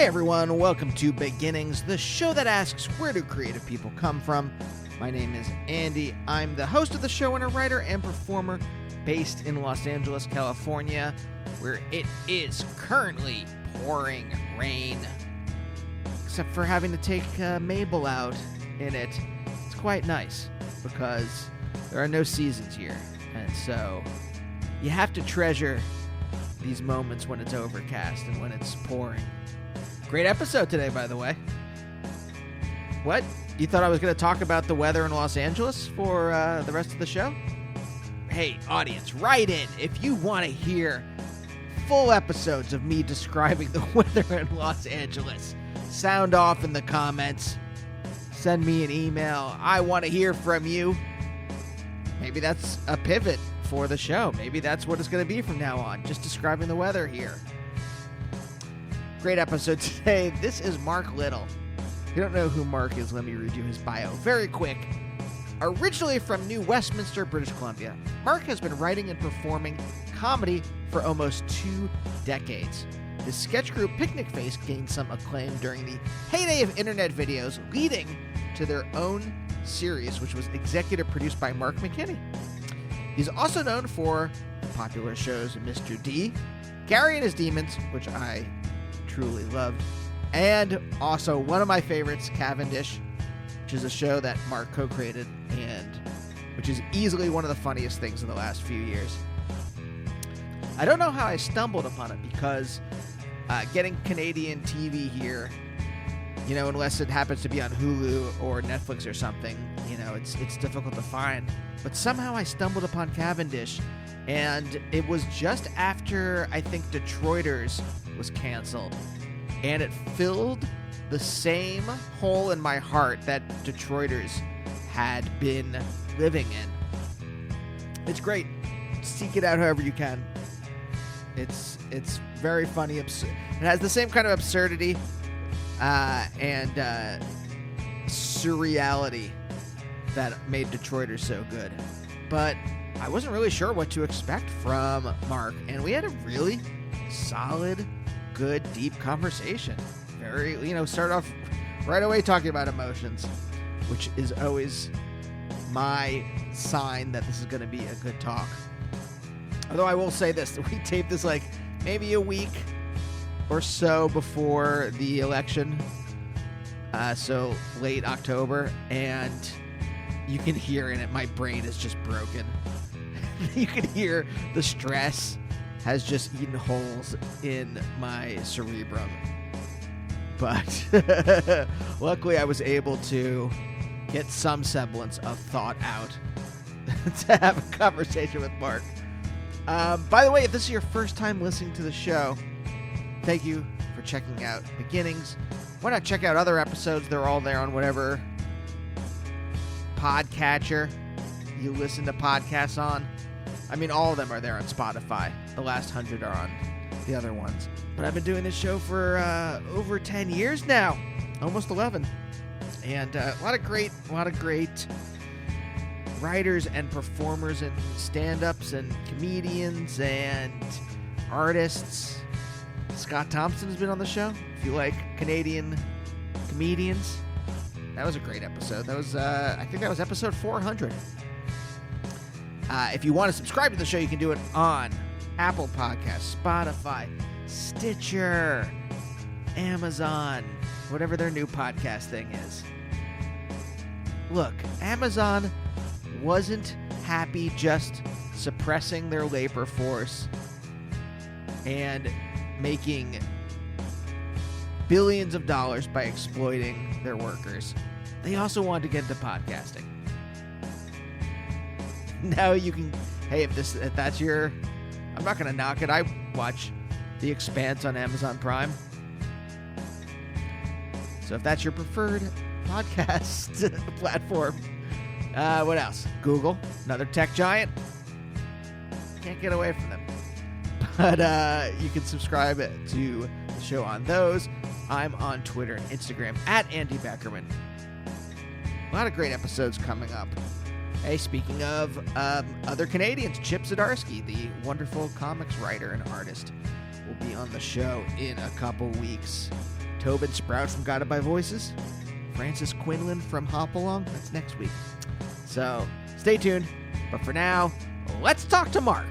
Hey everyone, welcome to Beginnings, the show that asks where do creative people come from. My name is Andy. I'm the host of the show and a writer and performer based in Los Angeles, California, where it is currently pouring rain. Except for having to take Mabel out in it. It's quite nice because there are no seasons here. And so you have to treasure these moments when it's overcast and when it's pouring. Great episode today, by the way. What? You thought I was going to talk about the weather in Los Angeles for the rest of the show? Hey, audience, write in if you want to hear full episodes of me describing the weather in Los Angeles. Sound off in the comments. Send me an email. I want to hear from you. Maybe that's a pivot for the show. Maybe that's what it's going to be from now on, just describing the weather here. Great episode today. This is Mark Little. If you don't know who Mark is, let me read you his bio very quick. Originally from New Westminster, British Columbia, Mark has been writing and performing comedy for almost 2 decades. His sketch group Picnic Face gained some acclaim during the heyday of internet videos, leading to their own series, which was executive produced by Mark McKinney. He's also known for the popular shows Mr. D, Gary and His Demons, which I truly loved, and also one of my favorites, Cavendish, which is a show that Mark co-created and which is easily one of the funniest things in the last few years. I don't know how I stumbled upon it because getting Canadian TV here, you know, unless it happens to be on Hulu or Netflix or something, you know, it's difficult to find. But somehow I stumbled upon Cavendish, and it was just after, I think, Detroiters was canceled, and it filled the same hole in my heart that Detroiters had been living in. It's great. Seek it out however you can. It's very funny. It has the same kind of absurdity and surreality that made Detroiters so good. But I wasn't really sure what to expect from Mark, and we had a really solid, good, deep conversation. Very, start off right away talking about emotions, which is always my sign that this is going to be a good talk. Although I will say this, we taped this like maybe a week or so before the election, so late October, and you can hear in it, my brain is just broken. You can hear the stress has just eaten holes in my cerebrum. But luckily I was able to get some semblance of thought out to have a conversation with Mark. By the way, if this is your first time listening to the show, thank you for checking out Beginnings. Why not check out other episodes? They're all there on whatever podcatcher you listen to podcasts on. I mean, all of them are there on Spotify. The last 100 are on the other ones. But I've been doing this show for over 10 years now, almost 11. And a lot of great writers and performers and stand-ups and comedians and artists. Scott Thompson has been on the show. If you like Canadian comedians, that was a great episode. That was, I think that was episode 400. If you want to subscribe to the show, you can do it on Apple Podcasts, Spotify, Stitcher, Amazon, whatever their new podcast thing is. Look, Amazon wasn't happy just suppressing their labor force and making billions of dollars by exploiting their workers. They also wanted to get into podcasting. Now you can, hey, if that's your, I'm not going to knock it. I watch The Expanse on Amazon Prime. So if that's your preferred podcast platform, what else? Google, another tech giant. Can't get away from them. But you can subscribe to the show on those. I'm on Twitter and Instagram at Andy Beckerman. A lot of great episodes coming up. Hey, speaking of other Canadians, Chip Zdarsky, the wonderful comics writer and artist, will be on the show in a couple weeks Tobin Sprout from Guided by Voices, Francis Quinlan from Hop Along. That's next week. So stay tuned. But for now, let's talk to Mark.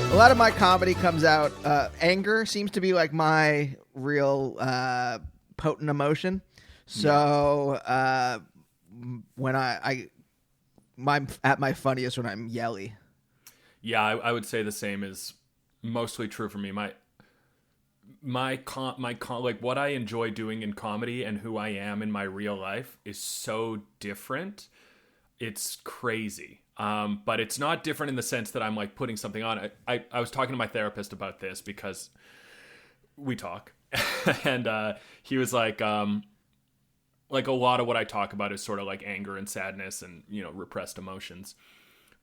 A lot of my comedy comes out. Anger seems to be like my real potent emotion. So when I'm at my funniest when I'm yelly. Yeah, I would say the same is mostly true for me. Like what I enjoy doing in comedy and who I am in my real life is so different. It's crazy. But it's not different in the sense that I'm like putting something on. I was talking to my therapist about this because we talk and he was like a lot of what I talk about is sort of like anger and sadness and, repressed emotions,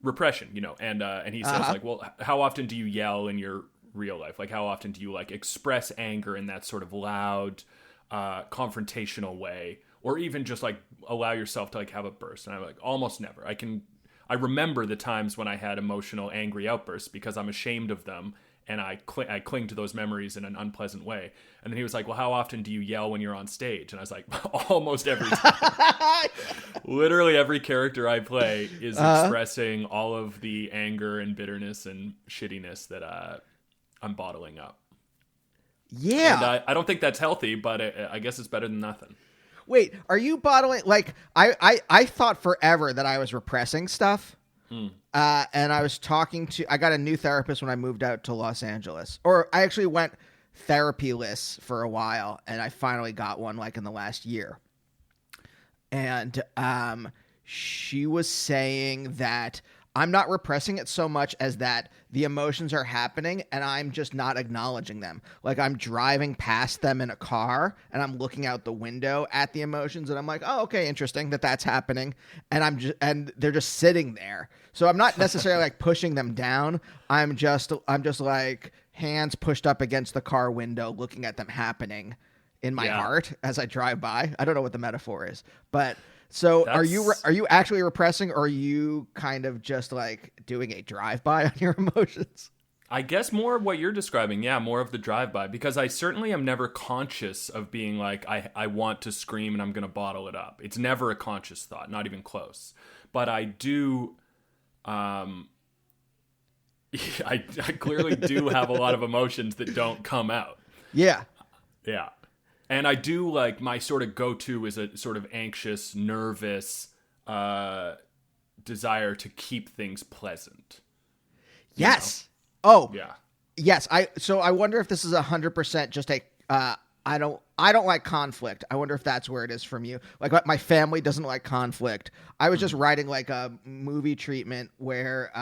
repression, and he says like, well, how often do you yell in your real life? Like, how often do you like express anger in that sort of loud, confrontational way, or even just like allow yourself to like have a burst? And I'm like, almost never. I remember the times when I had emotional, angry outbursts because I'm ashamed of them, and I cling to those memories in an unpleasant way. And then he was like, well, how often do you yell when you're on stage? And I was like, almost every time. Literally every character I play is expressing all of the anger and bitterness and shittiness that I'm bottling up. Yeah. And I don't think that's healthy, but I guess it's better than nothing. Wait, are you bottling? Like, I thought forever that I was repressing stuff. And I got a new therapist when I moved out to Los Angeles. Or I actually went therapy-less for a while, and I finally got one like in the last year. And she was saying that I'm not repressing it so much as that the emotions are happening and I'm just not acknowledging them. Like I'm driving past them in a car and I'm looking out the window at the emotions and I'm like, oh, okay, interesting that that's happening. And they're just sitting there. So I'm not necessarily like pushing them down. I'm just like hands pushed up against the car window, looking at them happening in my heart as I drive by. I don't know what the metaphor is, but so are you actually repressing, or are you kind of just like doing a drive-by on your emotions? I guess more of what you're describing. Yeah, more of the drive-by, because I certainly am never conscious of being like, I want to scream and I'm going to bottle it up. It's never a conscious thought, not even close. But I do, I clearly do have a lot of emotions that don't come out. Yeah. Yeah. And I do like my sort of go-to is a sort of anxious, nervous desire to keep things pleasant. Yes. Oh, yeah. Yes. So I wonder if this is 100% just a, I don't like conflict. I wonder if that's where it is from you. Like my family doesn't like conflict. I was just writing like a movie treatment where,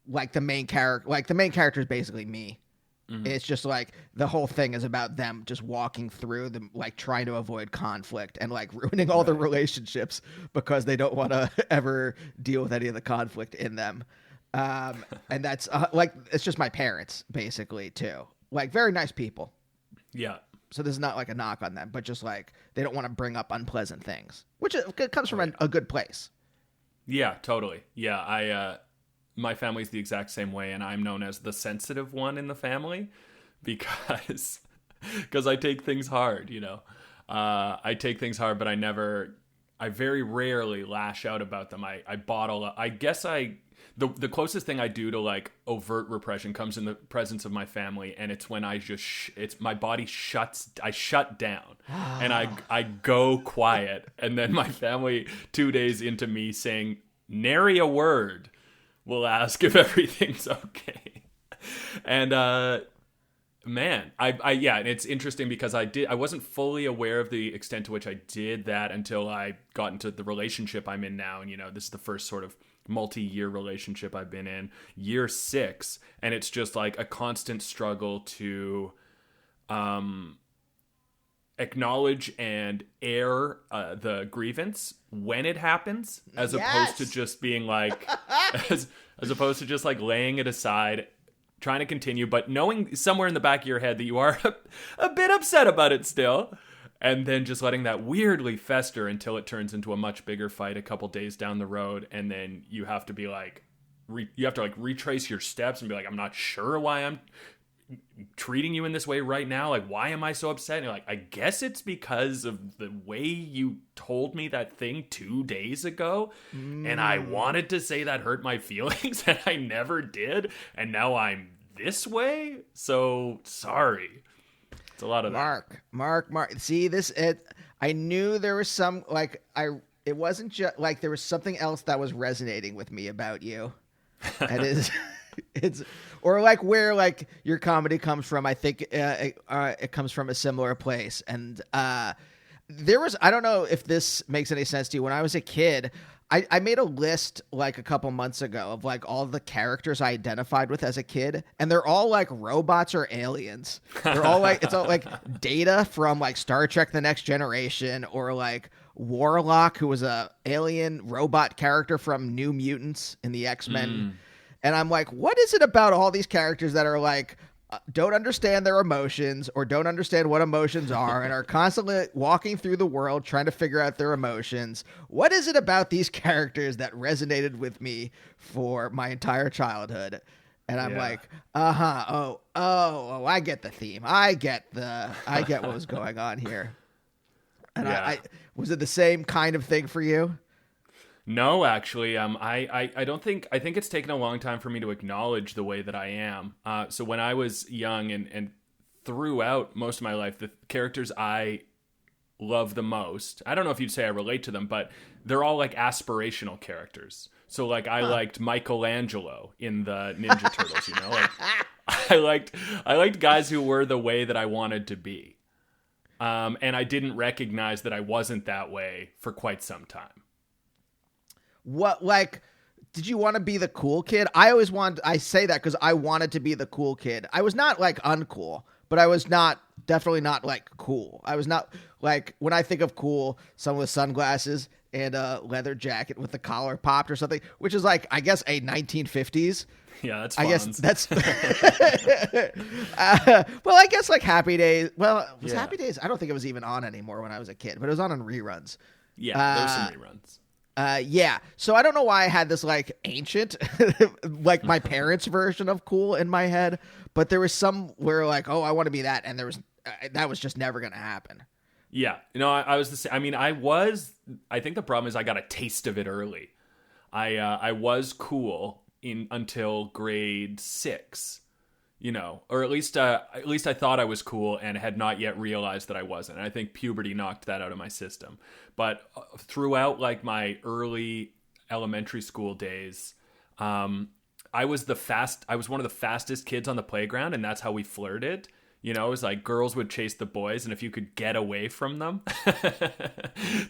like the main character is basically me. Mm-hmm. It's just like the whole thing is about them just walking through them, like trying to avoid conflict and like ruining all the relationships because they don't want to ever deal with any of the conflict in them. And that's like, it's just my parents basically too. Like very nice people. Yeah. So this is not like a knock on them, but just like they don't want to bring up unpleasant things, which it comes from a good place. Yeah, totally. Yeah. My family's the exact same way, and I'm known as the sensitive one in the family because I take things hard, I take things hard, but I very rarely lash out about them. I bottle up. I guess the closest thing I do to like overt repression comes in the presence of my family, and it's when I just my body I shut down and I go quiet, and then my family 2 days into me saying nary a word will ask if everything's okay. And man, and it's interesting because I wasn't fully aware of the extent to which I did that until I got into the relationship I'm in now. And this is the first sort of multi-year relationship I've been in, year 6, and it's just like a constant struggle to acknowledge and air the grievance when it happens, as opposed to just being like, as opposed to just like laying it aside, trying to continue, but knowing somewhere in the back of your head that you are a bit upset about it still. And then just letting that weirdly fester until it turns into a much bigger fight a couple days down the road. And then you have to be like, you have to like retrace your steps and be like, I'm not sure why I'm treating you in this way right now. Like, why am I so upset? And you're like, I guess it's because of the way you told me that thing 2 days ago. And I wanted to say that hurt my feelings and I never did. And now I'm this way. So sorry. It's a lot of Mark. See this? I knew there was some it wasn't just like there was something else that was resonating with me about you. And it's or like where like your comedy comes from. I think it comes from a similar place. And there was, I don't know if this makes any sense to you. When I was a kid, I made a list like a couple months ago of like all the characters I identified with as a kid, and they're all like robots or aliens. They're all like, it's all like Data from like Star Trek The Next Generation, or like Warlock, who was a alien robot character from New Mutants in the X-Men. And I'm like, what is it about all these characters that are like, don't understand their emotions or don't understand what emotions are and are constantly walking through the world trying to figure out their emotions? What is it about these characters that resonated with me for my entire childhood? And I'm like, oh, I get the theme. I get what was going on here. And I was it the same kind of thing for you? No, actually, I don't think, I think it's taken a long time for me to acknowledge the way that I am. So when I was young and throughout most of my life, the characters I love the most, I don't know if you'd say I relate to them, but they're all like aspirational characters. So like I liked Michelangelo in the Ninja Turtles, you know, like I liked guys who were the way that I wanted to be. And I didn't recognize that I wasn't that way for quite some time. What, like, did you want to be the cool kid? I say that because I wanted to be the cool kid. I was not like uncool, but I was definitely not like cool. I was not like, when I think of cool, someone with sunglasses and a leather jacket with the collar popped or something, which is like, I guess a 1950s. Yeah, that's I Fonz. guess that's well, I guess like Happy Days. Well, Happy Days? I don't think it was even on anymore when I was a kid, but it was on reruns. Yeah, there's some reruns. Yeah. So I don't know why I had this like ancient, like my parents' version of cool in my head, but there was some where like, oh, I want to be that. And there was, that was just never going to happen. Yeah. I was the same. I mean, I think the problem is I got a taste of it early. I was cool until grade 6, you know, or at least I thought I was cool and had not yet realized that I wasn't. And I think puberty knocked that out of my system. But throughout like my early elementary school days, I was one of the fastest kids on the playground, and that's how we flirted. You know, it was like girls would chase the boys, and if you could get away from them,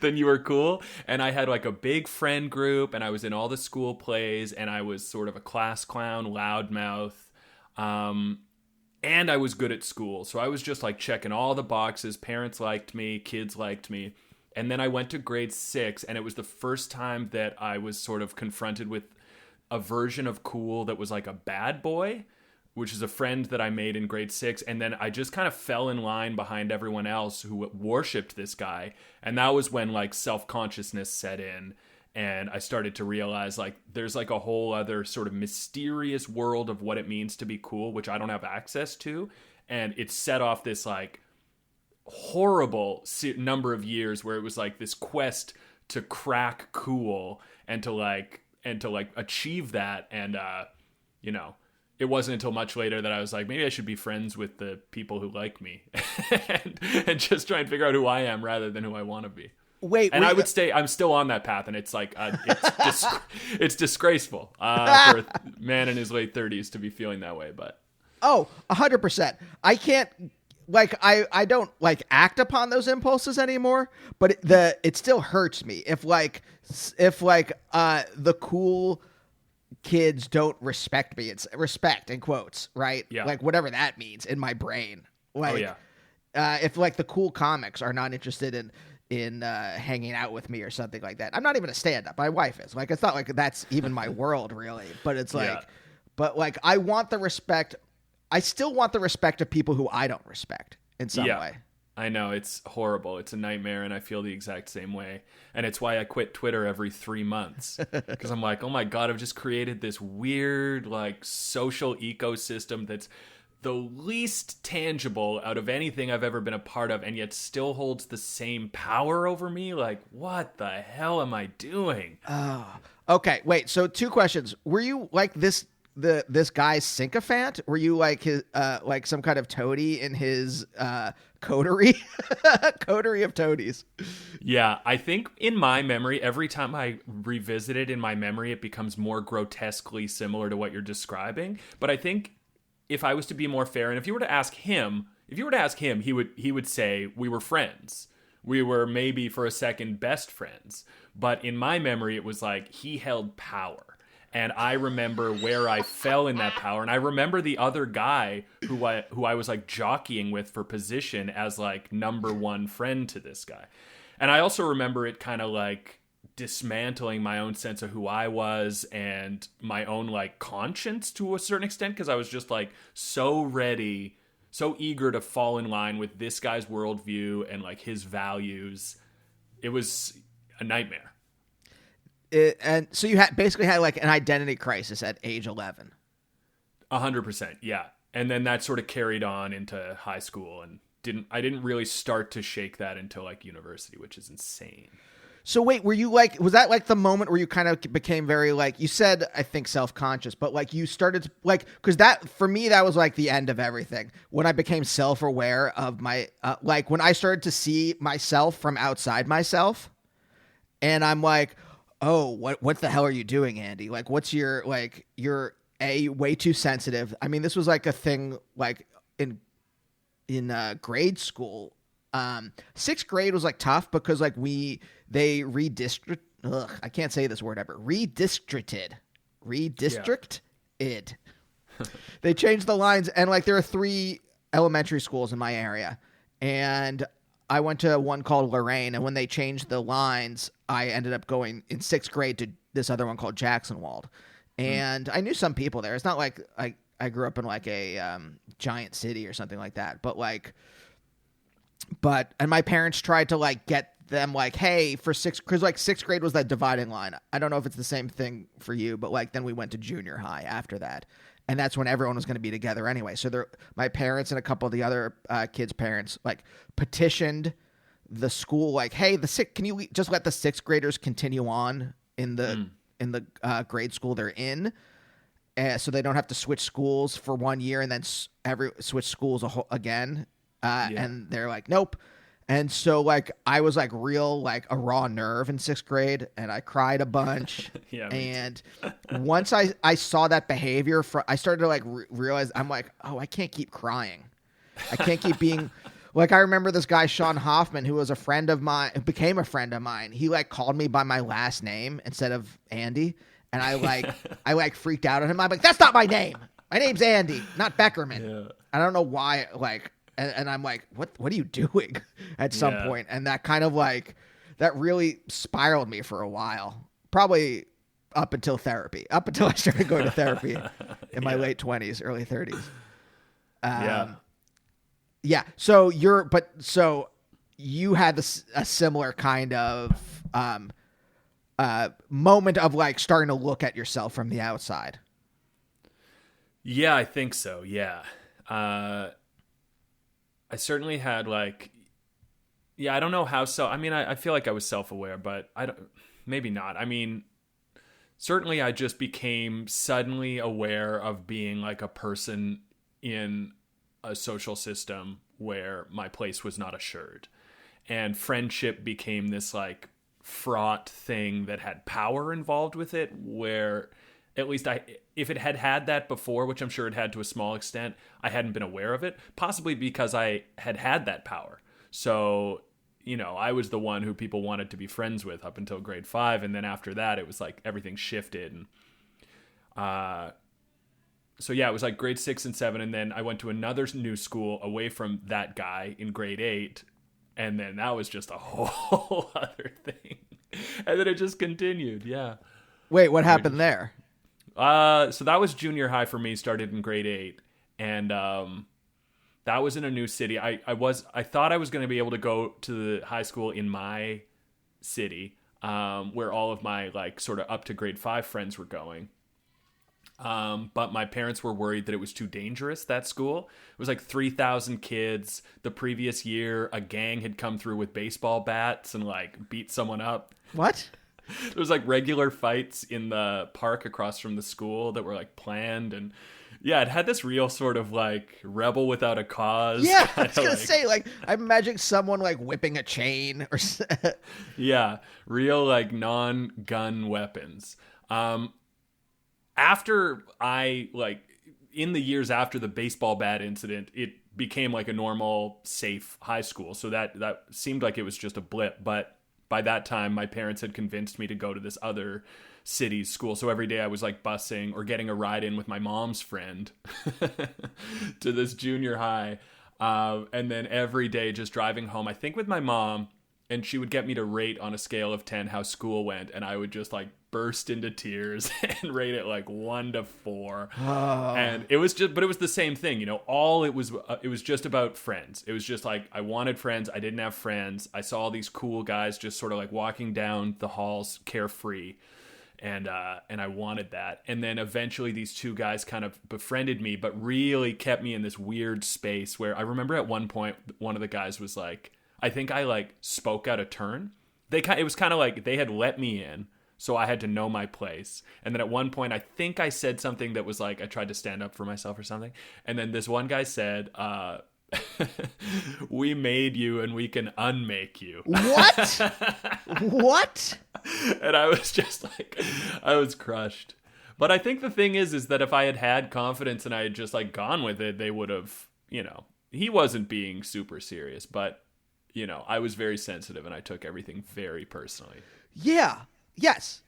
then you were cool. And I had like a big friend group, and I was in all the school plays, and I was sort of a class clown, loudmouth. And I was good at school. So I was just like checking all the boxes. Parents liked me, kids liked me. And then I went to grade 6, and it was the first time that I was sort of confronted with a version of cool that was like a bad boy, which is a friend that I made in grade 6. And then I just kind of fell in line behind everyone else who worshipped this guy. And that was when like self-consciousness set in. And I started to realize like there's like a whole other sort of mysterious world of what it means to be cool, which I don't have access to. And it set off this like horrible number of years where it was like this quest to crack cool and to achieve that. And, you know, it wasn't until much later that I was like, maybe I should be friends with the people who like me and just try and figure out who I am rather than who I want to be. I would say I'm still on that path, and it's like it's disgraceful for a man in his late 30s to be feeling that way. But 100%. I can't like I don't like act upon those impulses anymore, but it still hurts me if the cool kids don't respect me. It's respect in quotes, right? Yeah. Like whatever that means in my brain. Like, if like the cool comics are not interested in hanging out with me or something like that. I'm not even a stand-up. My wife is. Like, it's not like that's even my world really, but it's like, but like I want the respect I still want the respect of people who I don't respect in some way. I know, it's horrible. It's a nightmare, and I feel the exact same way. And it's why I quit Twitter every 3 months. Because I'm like, oh my God, I've just created this weird, like, social ecosystem that's the least tangible out of anything I've ever been a part of, and yet still holds the same power over me. Like, what the hell am I doing? Oh, okay. Wait, so 2 questions. Were you like this guy's sycophant? Were you like his like some kind of toady in his coterie? Coterie of toadies. Yeah, I think in my memory, every time I revisit it in my memory, it becomes more grotesquely similar to what you're describing. But I think if I was to be more fair, and if you were to ask him, he would say we were friends. We were maybe for a second best friends. But in my memory, it was like he held power. And I remember where I fell in that power. And I remember the other guy who I was like jockeying with for position as like number 1 friend to this guy. And I also remember it kind of like dismantling my own sense of who I was and my own like conscience to a certain extent. Because I was just like so ready, so eager to fall in line with this guy's worldview and like his values. It was a nightmare. And so you basically had like an identity crisis at age 11. 100%, yeah. And then that sort of carried on into high school, and I didn't really start to shake that until like university, which is insane. So wait, was that like the moment where you kind of became very like, you said, I think self-conscious, but like you started to like, cause that for me, that was like the end of everything. When I became self-aware of my, like when I started to see myself from outside myself, and I'm like, oh, what the hell are you doing, Andy? Like, what's your, like, you're way too sensitive. I mean, this was like a thing like in grade school. 6th grade was like tough because like they redistricted. I can't say this word ever. Redistricted. They changed the lines, and like there are 3 elementary schools in my area, and I went to one called Lorraine, and when they changed the lines, I ended up going in 6th grade to this other one called Jacksonwald. And I knew some people there. It's not like I grew up in like a giant city or something like that. And my parents tried to like get them like, hey, for 6th grade was that dividing line. I don't know if it's the same thing for you, but like then we went to junior high after that. And that's when everyone was going to be together anyway. So my parents and a couple of the other kids' parents like petitioned the school, like, "Hey, can you just let the 6th graders continue on in the grade school they're in, so they don't have to switch schools for 1 year and then switch schools again?" And they're like, "Nope." And so like I was like real like a raw nerve in 6th grade, and I cried a bunch. And once I saw that behavior, I started to like realize, I'm like, oh, I can't keep crying. I can't keep being like, I remember this guy, Sean Hoffman, who was a friend of mine, became a friend of mine. He like called me by my last name instead of Andy. And I like freaked out on him. I'm like, that's not my name. My name's Andy, not Beckerman. Yeah. I don't know why, like, and I'm like, what are you doing at some point? And that kind of like, that really spiraled me for a while, probably up until I started going to therapy in my late 20s, early 30s. Yeah. So you had a similar kind of moment of like starting to look at yourself from the outside. Yeah, I think so. Yeah. I certainly had like, I don't know how so. I mean, I feel like I was self-aware, but maybe not. I mean, certainly I just became suddenly aware of being like a person in a social system where my place was not assured. And friendship became this like fraught thing that had power involved with it, where at least if it had that before, which I'm sure it had to a small extent, I hadn't been aware of it, possibly because I had that power. So, I was the one who people wanted to be friends with up until grade 5. And then after that, it was like everything shifted. And so yeah, it was like grade 6 and 7. And then I went to another new school away from that guy in grade 8. And then that was just a whole other thing. And then it just continued. Yeah. Wait, what happened there? So that was junior high for me, started in grade 8. And that was in a new city. I thought I was going to be able to go to the high school in my city, where all of my like sort of up to grade 5 friends were going. But my parents were worried that it was too dangerous, that school. It was like 3,000 kids. The previous year, a gang had come through with baseball bats and like beat someone up. What? There was like regular fights in the park across from the school that were like planned. And yeah, it had this real sort of like rebel without a cause. Yeah, I was gonna say, like, I'm imagining someone like whipping a chain or yeah, real like non-gun weapons. After I like in the years after the baseball bat incident, it became like a normal, safe high school. So that seemed like it was just a blip. But by that time, my parents had convinced me to go to this other city's school. So every day I was like busing or getting a ride in with my mom's friend to this junior high. And then every day just driving home, I think with my mom, and she would get me to rate on a scale of 10 how school went. And I would just like burst into tears and rate it like 1 to 4. Oh. And it was just, but it was the same thing, you know, it was just about friends. It was just like, I wanted friends. I didn't have friends. I saw all these cool guys just sort of like walking down the halls carefree. And I wanted that. And then eventually these two guys kind of befriended me, but really kept me in this weird space where I remember at one point, one of the guys was like, I think I like spoke out of turn. It was kind of like they had let me in, so I had to know my place. And then at one point, I think I said something that was like, I tried to stand up for myself or something. And then this one guy said, we made you and we can unmake you. What? What? And I was just like, I was crushed. But I think the thing is that if I had had confidence and I had just like gone with it, they would have, you know, he wasn't being super serious, but you know, I was very sensitive and I took everything very personally. Yeah. Yes.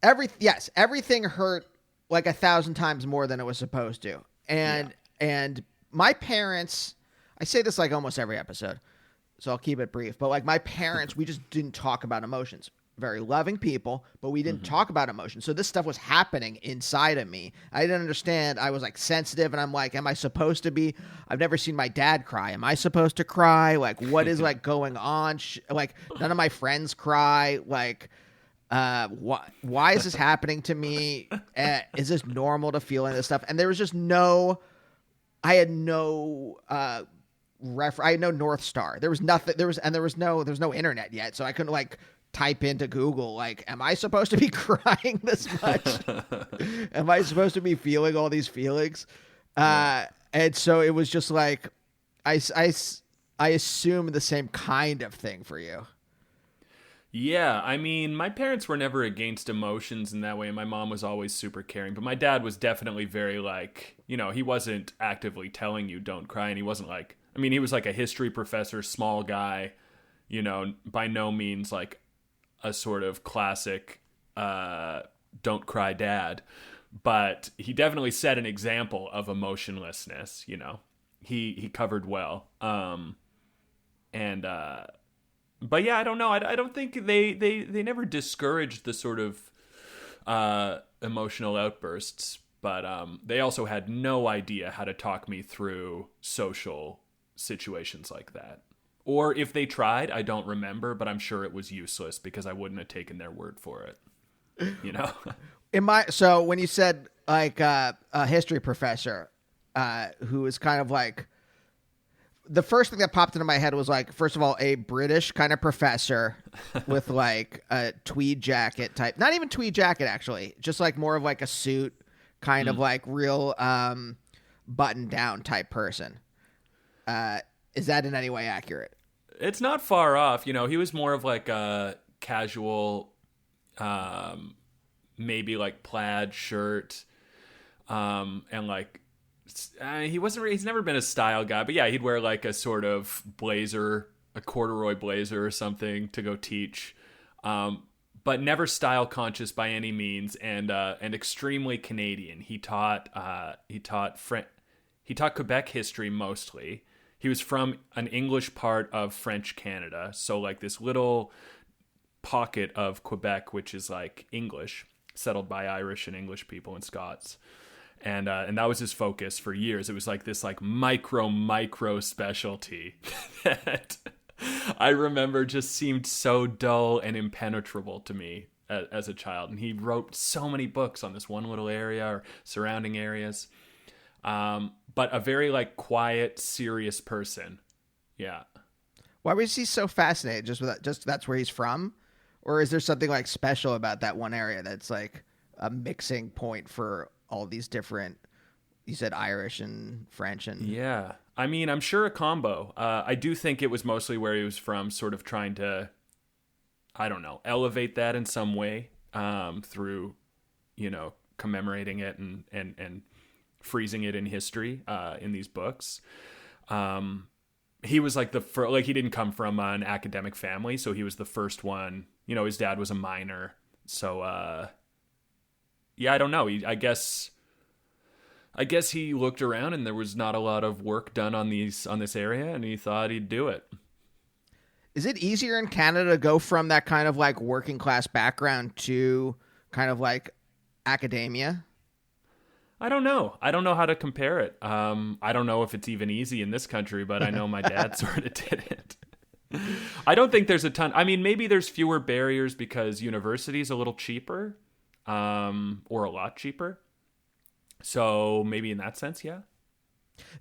Everything hurt like 1,000 times more than it was supposed to. And my parents, I say this like almost every episode, so I'll keep it brief, but like my parents, we just didn't talk about emotions. Very loving people, but we didn't talk about emotions. So this stuff was happening inside of me. I didn't understand. I was like sensitive, and I'm like, am I supposed to be? I've never seen my dad cry. Am I supposed to cry? Like, what is like going on? Like, none of my friends cry. Like, why is this happening to me? Is this normal to feel this stuff? And there was just I had no I had no North Star. There was nothing. There was no internet yet, so I couldn't like type into Google, like, am I supposed to be crying this much? Am I supposed to be feeling all these feelings? And so it was just like, I assume the same kind of thing for you. Yeah, I mean, my parents were never against emotions in that way. My mom was always super caring, but my dad was definitely very like, you know, he wasn't actively telling you don't cry, and he wasn't like, I mean, he was like a history professor, small guy, you know, by no means like a sort of classic don't cry dad, but he definitely set an example of emotionlessness. You know, he covered well. But yeah, I don't know. I don't think they never discouraged the sort of emotional outbursts, but they also had no idea how to talk me through social situations like that. Or if they tried, I don't remember, but I'm sure it was useless because I wouldn't have taken their word for it. You know? So when you said like a history professor who is kind of like, the first thing that popped into my head was like, first of all, a British kind of professor with like a tweed jacket type, not even tweed jacket actually, just like more of like a suit kind of like real button down type person. Is that in any way accurate? It's not far off. You know, he was more of like a casual, maybe like plaid shirt, and like, he's never been a style guy, but yeah, he'd wear like a sort of blazer, a corduroy blazer or something to go teach. But never style conscious by any means, and extremely Canadian. He taught Quebec history mostly. He was from an English part of French Canada, so like this little pocket of Quebec, which is like English, settled by Irish and English people and Scots. And that was his focus for years. It was like this like micro specialty that I remember just seemed so dull and impenetrable to me as a child. And he wrote so many books on this one little area or surrounding areas. But a very like quiet, serious person. Yeah. Why was he so fascinated? Just that's where he's from? Or is there something like special about that one area that's like a mixing point for all these different, you said Irish and French and... Yeah. I mean, I'm sure a combo. I do think it was mostly where he was from, sort of trying to, I don't know, elevate that in some way through, commemorating it and freezing it in history in these books. He was like he didn't come from an academic family, so he was the first one. His dad was a miner, so I don't know. I guess he looked around and there was not a lot of work done on this area, and he thought he'd do it. Is it easier in Canada to go from that kind of like working class background to kind of like academia? I don't know. I don't know how to compare it. I don't know if it's even easy in this country, but I know my dad sort of did it. I don't think there's a ton. I mean, maybe there's fewer barriers because university's a little cheaper, or a lot cheaper. So maybe in that sense, yeah.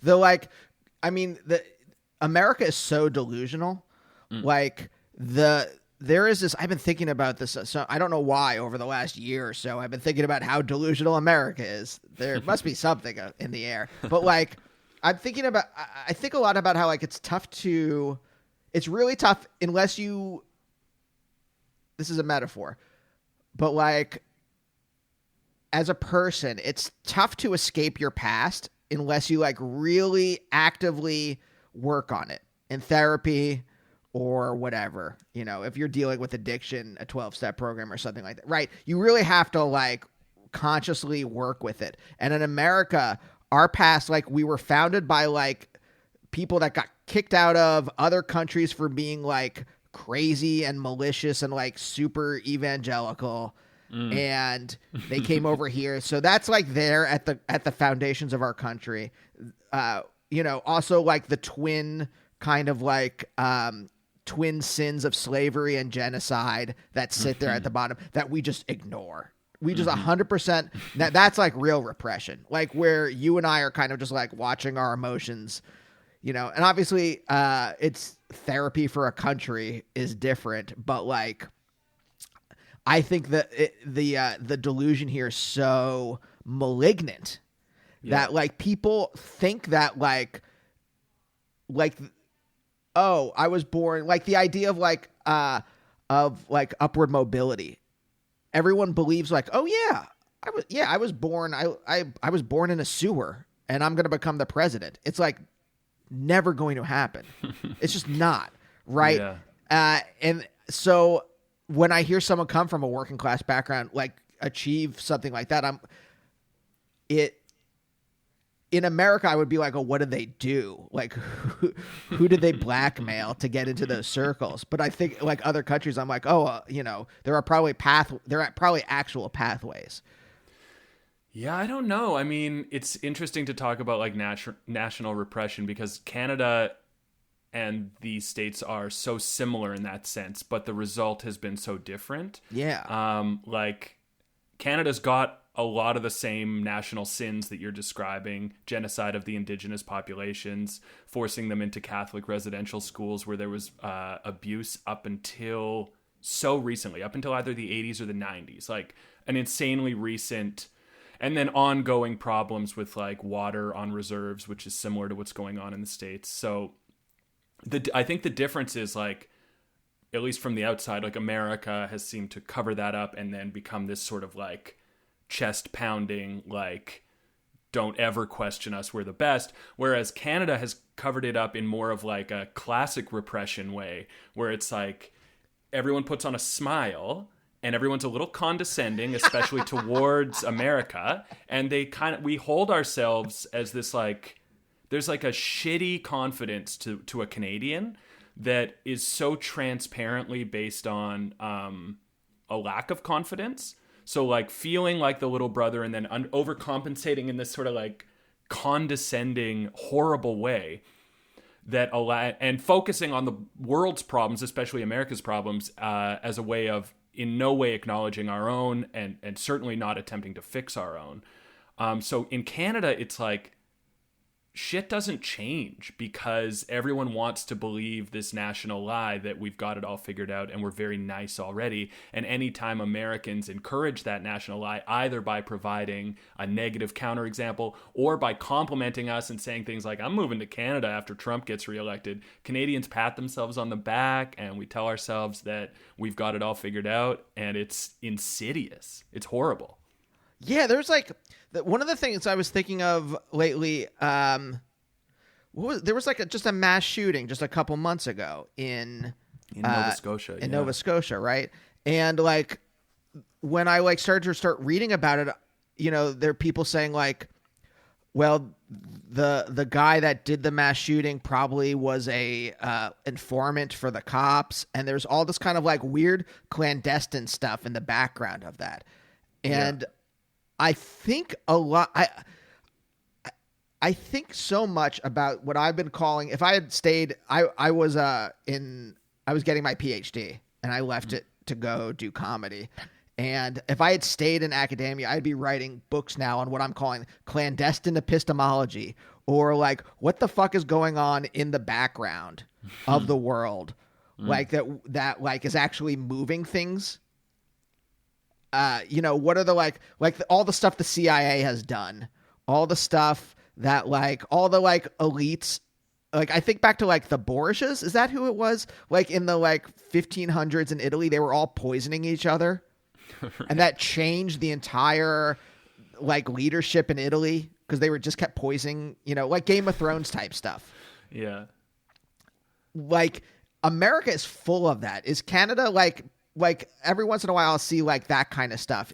Though, America is so delusional. There is this, I've been thinking about this, so I don't know why over the last year or so, I've been thinking about how delusional America is. There must be something in the air. But I think a lot about how it's really tough unless this is a metaphor, but as a person, it's tough to escape your past unless you really actively work on it in therapy or whatever. If you're dealing with addiction, a 12-step program or something like that, right? You really have to consciously work with it. And in America, our past, we were founded by people that got kicked out of other countries for being crazy and malicious and super evangelical. And they came over here. So that's there at the foundations of our country. Also the twin kind of twin sins of slavery and genocide that sit there at the bottom that we just ignore. We just 100%, that's real repression. Where you and I are kind of just watching our emotions, and obviously it's therapy for a country is different, but I think that the delusion here is so malignant that people think that oh, I was born the idea of upward mobility. Everyone believes oh yeah, I was born I was born in a sewer and I'm going to become the president. It's never going to happen. It's just not, right? Yeah. And so when I hear someone come from a working class background, achieve something like that, in America, I would be oh, what did they do? Who did they blackmail to get into those circles? But I think other countries, I'm there are probably actual pathways. Yeah, I don't know. I mean, it's interesting to talk about national repression because Canada and these states are so similar in that sense, but the result has been so different. Yeah. Canada's got a lot of the same national sins that you're describing: genocide of the indigenous populations, forcing them into Catholic residential schools where there was abuse up until so recently, up until either the 80s or the 90s, an insanely recent, and then ongoing problems with water on reserves, which is similar to what's going on in the States. So I think the difference is at least from the outside, America has seemed to cover that up and then become this sort of chest pounding, don't ever question us, we're the best. Whereas Canada has covered it up in more of a classic repression way, where it's everyone puts on a smile and everyone's a little condescending, especially towards America. And we hold ourselves as this there's a shitty confidence to a Canadian that is so transparently based on a lack of confidence. So like feeling like the little brother and then overcompensating in this sort of like condescending, horrible way that and focusing on the world's problems, especially America's problems, as a way of in no way acknowledging our own and certainly not attempting to fix our own. So in Canada, it's like shit doesn't change because everyone wants to believe this national lie that we've got it all figured out and we're very nice already. And anytime Americans encourage that national lie, either by providing a negative counterexample or by complimenting us and saying things like, I'm moving to Canada after Trump gets reelected, Canadians pat themselves on the back and we tell ourselves that we've got it all figured out, and it's insidious. It's horrible. Yeah, there's like one of the things I was thinking of lately. There was like just a mass shooting just a couple months ago in Nova Scotia. In Nova Scotia, right? And like when I like started to reading about it, you know, there are people saying like, well, the guy that did the mass shooting probably was a informant for the cops, and there's all this kind of like weird clandestine stuff in the background of that, and. Yeah. I think a lot. I think so much about what I've been calling. If I had stayed, I was getting my PhD and I left it to go do comedy. And if I had stayed in academia, I'd be writing books now on what I'm calling clandestine epistemology, or like what the fuck is going on in the background of the world, like that like is actually moving things. You know, what are the all the stuff the CIA has done, all the stuff that like all the like elites, like I think back to like the Borgias. Is that who it was? Like in the like 1500s in Italy, they were all poisoning each other. Right. And that changed the entire like leadership in Italy because they were just kept poisoning, you know, like Game of Thrones type stuff. Yeah. Like America is full of that. Is Canada like every once in a while I'll see like that kind of stuff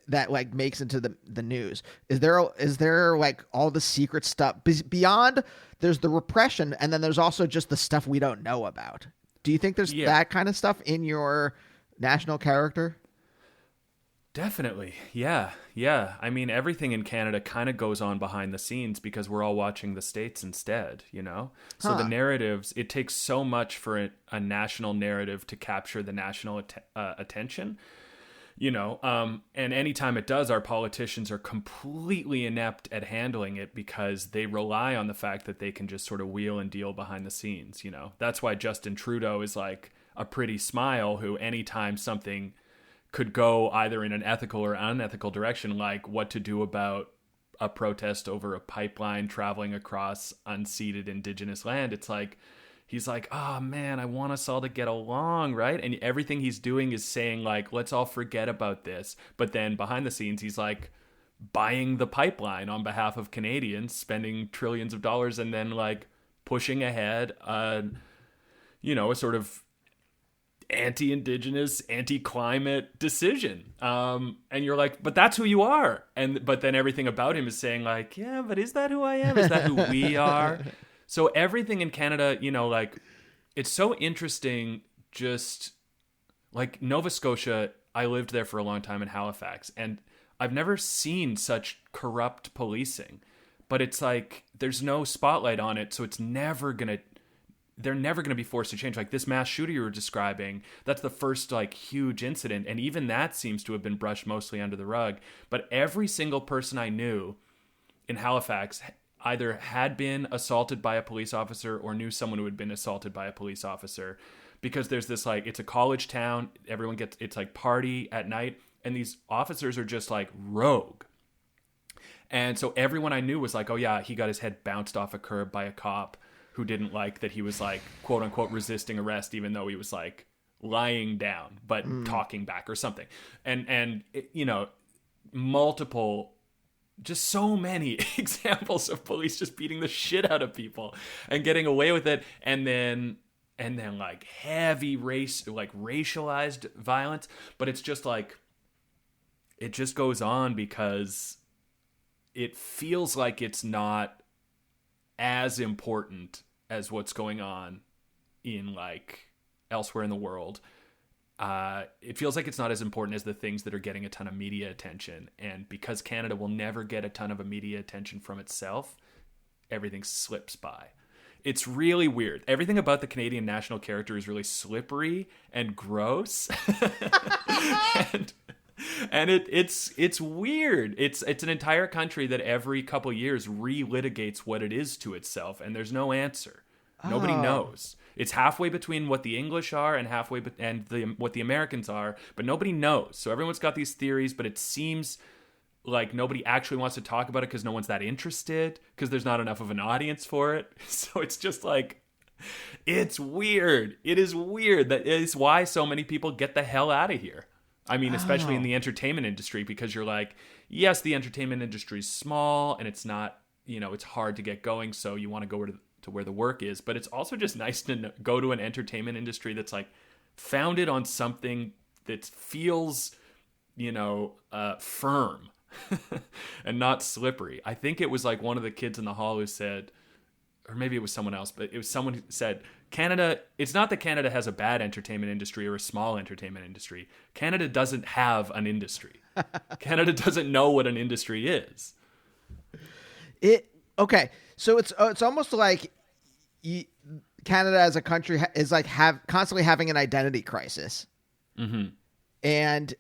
that like makes into the news. Is there like all the secret stuff beyond? There's the repression, and then there's also just the stuff we don't know about. Do you think there's that kind of stuff in your national character? Definitely. Yeah. Yeah. I mean, everything in Canada kind of goes on behind the scenes because we're all watching the States instead, you know? So the narratives, it takes so much for a national narrative to capture the national attention, you know? And anytime it does, our politicians are completely inept at handling it because they rely on the fact that they can just sort of wheel and deal behind the scenes, you know? That's why Justin Trudeau is like a pretty smile who anytime something could go either in an ethical or unethical direction, like what to do about a protest over a pipeline traveling across unceded indigenous land. It's like, he's like, oh man, I want us all to get along, right? And everything he's doing is saying like, let's all forget about this. But then behind the scenes, he's like buying the pipeline on behalf of Canadians, spending trillions of dollars, and then like pushing ahead, you know, a sort of anti-indigenous, anti-climate decision. And you're like, but that's who you are. But then everything about him is saying like, yeah, but is that who I am? Is that who we are? So everything in Canada, you know, like it's so interesting. Just like Nova Scotia, I lived there for a long time in Halifax, and I've never seen such corrupt policing, but it's like, there's no spotlight on it. So it's they're never going to be forced to change. Like this mass shooter you were describing, that's the first like huge incident. And even that seems to have been brushed mostly under the rug. But every single person I knew in Halifax either had been assaulted by a police officer or knew someone who had been assaulted by a police officer, because there's this like, it's a college town. It's like party at night. And these officers are just like rogue. And so everyone I knew was like, oh yeah, he got his head bounced off a curb by a cop who didn't like that he was like, quote unquote, resisting arrest, even though he was like lying down, but talking back or something. And you know, multiple, just so many examples of police just beating the shit out of people and getting away with it. And then like heavy racialized violence. But it's just like, it just goes on because it feels like it's not as important as what's going on in like elsewhere in the world. it feels like it's not as important as the things that are getting a ton of media attention. And because Canada will never get a ton of media attention from itself, everything slips by. It's really weird. Everything about the Canadian national character is really slippery and gross. and it's weird. It's an entire country that every couple years relitigates what it is to itself, and there's no answer. Nobody knows. It's halfway between what the English are and what the Americans are, but nobody knows. So everyone's got these theories, but it seems like nobody actually wants to talk about it because no one's that interested, because there's not enough of an audience for it. So it's just like, it's weird. It is weird. That is why so many people get the hell out of here. I mean, especially in the entertainment industry, because you're like, yes, the entertainment industry is small and it's not, it's hard to get going. So you want to go to where the work is, but it's also just nice to go to an entertainment industry that's like founded on something that feels, firm and not slippery. I think it was like one of the kids in the hall who said, or maybe it was someone else, but it was someone who said, Canada, it's not that Canada has a bad entertainment industry or a small entertainment industry. Canada doesn't have an industry. Canada doesn't know what an industry is. Okay, so it's almost like Canada as a country is like constantly having an identity crisis. Mm-hmm. And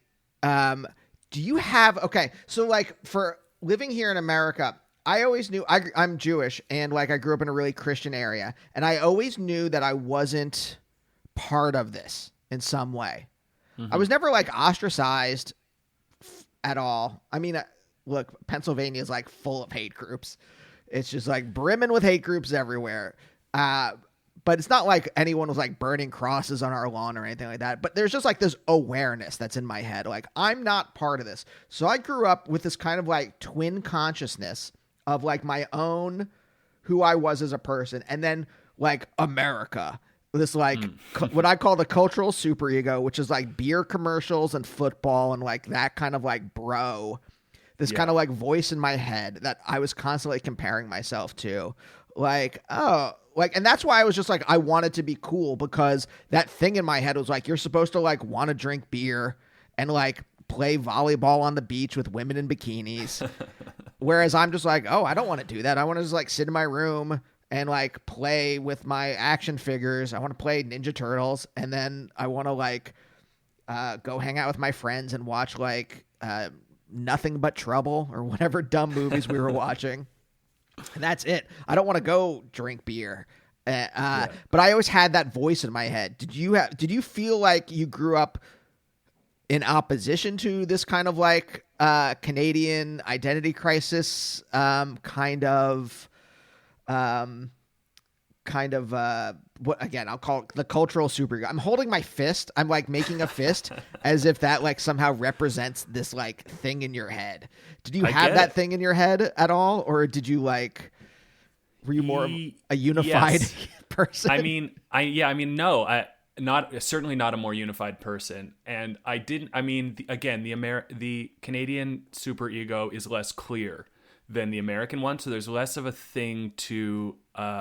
do you have so like for living here in America, I always knew I'm Jewish, and like I grew up in a really Christian area, and I always knew that I wasn't part of this in some way. Mm-hmm. I was never like ostracized at all. I mean, look, Pennsylvania is like full of hate groups. It's just like brimming with hate groups everywhere. But it's not like anyone was like burning crosses on our lawn or anything like that. But there's just like this awareness that's in my head. Like, I'm not part of this. So I grew up with this kind of like twin consciousness of like my own, who I was as a person. And then like America, this like what I call the cultural superego, which is like beer commercials and football and like that kind of like this kind of like voice in my head that I was constantly comparing myself to. Like, and that's why I was just like, I wanted to be cool, because that thing in my head was like, you're supposed to like want to drink beer and like play volleyball on the beach with women in bikinis. Whereas I'm just like, I don't want to do that. I want to just like sit in my room and like play with my action figures. I want to play Ninja Turtles. And then I want to like go hang out with my friends and watch like Nothing But Trouble or whatever dumb movies we were watching. And that's it. I don't want to go drink beer. But I always had that voice in my head. Did you feel like you grew up in opposition to this kind of like Canadian identity crisis what again, I'll call it the cultural superego. I'm holding my fist. I'm like making a fist as if that like somehow represents this like thing in your head. Did you have that thing in your head at all? Or did you like, were you more a unified person? No, certainly not a more unified person. And the Canadian superego is less clear than the American one. So there's less of a thing to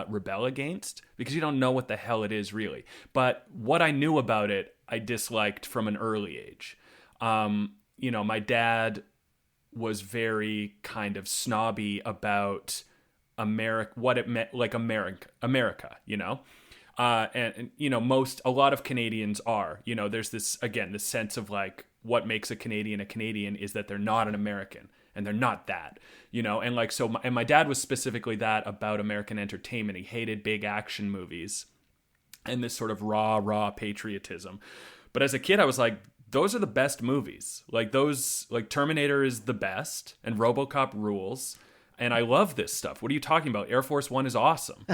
rebel against, because you don't know what the hell it is really. But what I knew about it, I disliked from an early age. My dad was very kind of snobby about America, what it meant, like America, and a lot of Canadians are, there's this sense of like, what makes a Canadian is that they're not an American. And they're not that, and like, so, and my dad was specifically that about American entertainment. He hated big action movies and this sort of raw patriotism. But as a kid, I was like, those are the best movies. Like Terminator is the best and RoboCop rules. And I love this stuff. What are you talking about? Air Force One is awesome.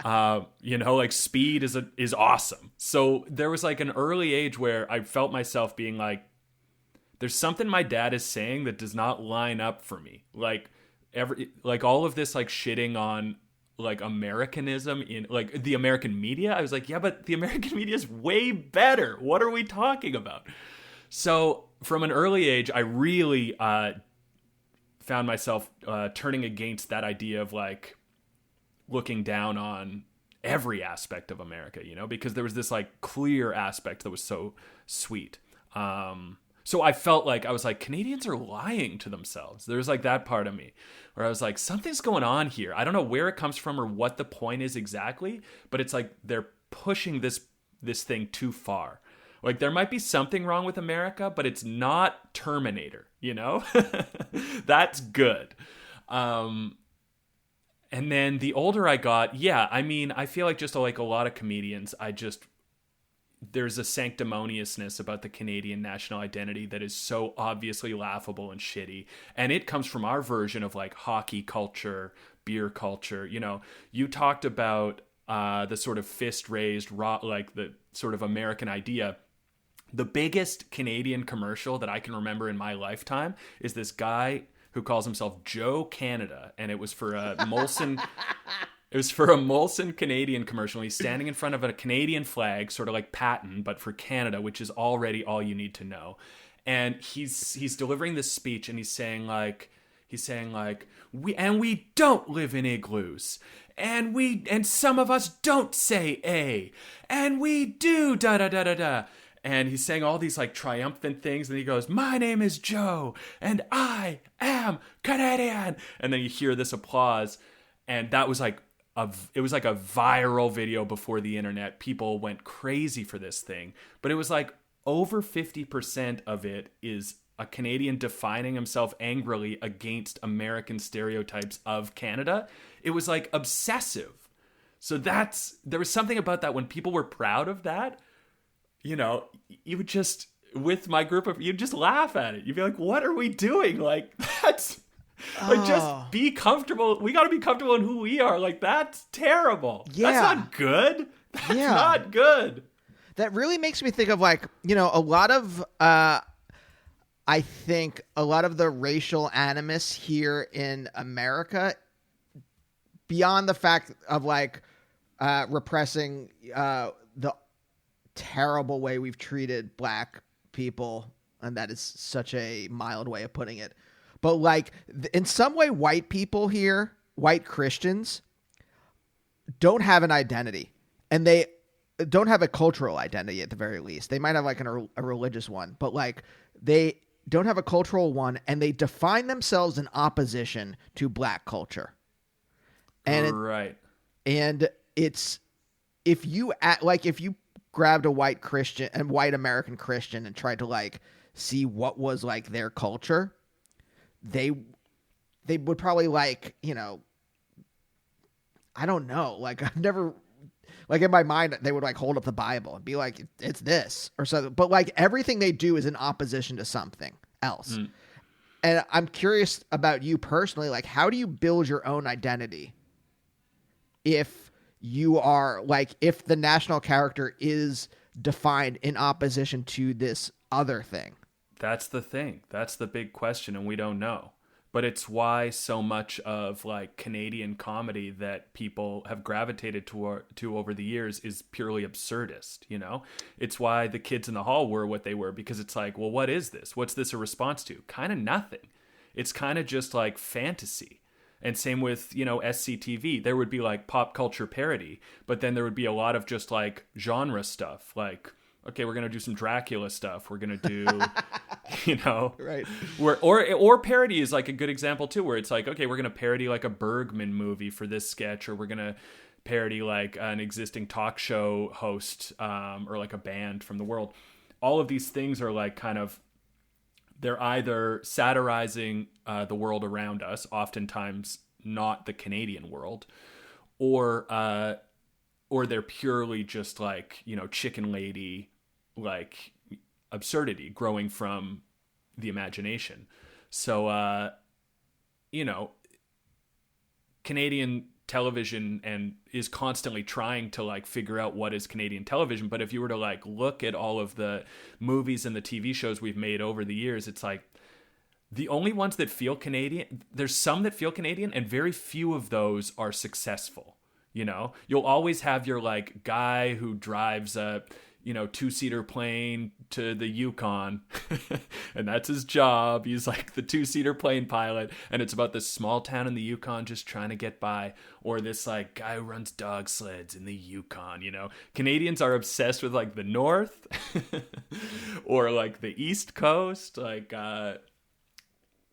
Like Speed is awesome. So there was like an early age where I felt myself being like, there's something my dad is saying that does not line up for me. Like all of this, like shitting on like Americanism in like the American media. I was like, yeah, but the American media is way better. What are we talking about? So from an early age, I really found myself turning against that idea of like looking down on every aspect of America, you know, because there was this like clear aspect that was so sweet. So I felt like, I was like, Canadians are lying to themselves. There's like that part of me where I was like, something's going on here. I don't know where it comes from or what the point is exactly, but it's like they're pushing this thing too far. Like there might be something wrong with America, but it's not Terminator, you know? That's good. And then the older I got, yeah, I mean, I feel like just like a lot of comedians, there's a sanctimoniousness about the Canadian national identity that is so obviously laughable and shitty. And it comes from our version of like hockey culture, beer culture. You know, you talked about the sort of fist raised, like the sort of American idea. The biggest Canadian commercial that I can remember in my lifetime is this guy who calls himself Joe Canada. And it was for a Molson... It was for a Molson Canadian commercial. He's standing in front of a Canadian flag, sort of like Patton, but for Canada, which is already all you need to know. And he's delivering this speech, and he's saying like, we don't live in igloos, and some of us don't say A, and we do da da da da da. And he's saying all these like triumphant things, and he goes, "My name is Joe, and I am Canadian." And then you hear this applause, and that was like. It was like a viral video before the internet. People went crazy for this thing. But it was like over 50% of it is a Canadian defining himself angrily against American stereotypes of Canada. It was like obsessive. So there was something about that when people were proud of that, you know, you would just, with my group of, you'd just laugh at it. You'd be like, what are we doing? Like, that's... Like, just be comfortable. We got to be comfortable in who we are. Like, that's terrible. Yeah. That's not good. That's not good. That really makes me think of, like, you know, a lot of, I think a lot of the racial animus here in America, beyond the fact of, like, repressing the terrible way we've treated black people, and that is such a mild way of putting it. But, like, in some way, white people here, white Christians, don't have an identity. And they don't have a cultural identity at the very least. They might have, like, a religious one. But, like, they don't have a cultural one. And they define themselves in opposition to black culture. And right. And it's... If you grabbed a white Christian and white American Christian and tried to, like, see what was, like, their culture... They would probably, like, you know, I don't know. Like, I've never, like, in my mind, they would, like, hold up the Bible and be like, it's this or something. But, like, everything they do is in opposition to something else. Mm. And I'm curious about you personally. Like, how do you build your own identity if you are, like, if the national character is defined in opposition to this other thing? That's the thing. That's the big question, and we don't know. But it's why so much of like Canadian comedy that people have gravitated to over the years is purely absurdist, you know? It's why the Kids in the Hall were what they were, because it's like, well, what is this? What's this a response to? Kind of nothing. It's kind of just like fantasy. And same with, you know, SCTV. There would be like pop culture parody, but then there would be a lot of just like genre stuff, like, okay, we're going to do some Dracula stuff. We're going to do, you know, right. Or parody is like a good example too, where it's like, okay, we're going to parody like a Bergman movie for this sketch, or we're going to parody like an existing talk show host, or like a band from the world. All of these things are like kind of, they're either satirizing the world around us, oftentimes not the Canadian world, or they're purely just like, you know, Chicken Lady, like absurdity growing from the imagination. So, you know, Canadian television and is constantly trying to like figure out what is Canadian television. But if you were to like look at all of the movies and the TV shows we've made over the years, it's like the only ones that feel Canadian, there's some that feel Canadian, and very few of those are successful. You know, you'll always have your like guy who drives a, two-seater plane to the Yukon and that's his job. He's like the two-seater plane pilot, and it's about this small town in the Yukon just trying to get by, or this like guy who runs dog sleds in the Yukon. Canadians are obsessed with like the North or like the East Coast. Like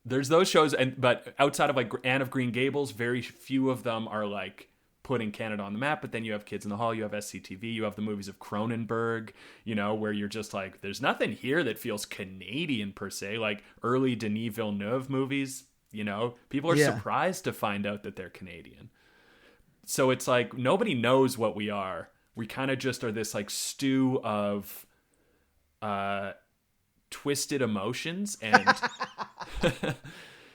there's those shows, but outside of like Anne of Green Gables, very few of them are like putting Canada on the map. But then you have Kids in the Hall, you have SCTV, you have the movies of Cronenberg, where you're just like, there's nothing here that feels Canadian per se. Like early Denis Villeneuve movies, people are surprised to find out that they're Canadian. So it's like nobody knows what we are. We kind of just are this like stew of twisted emotions, and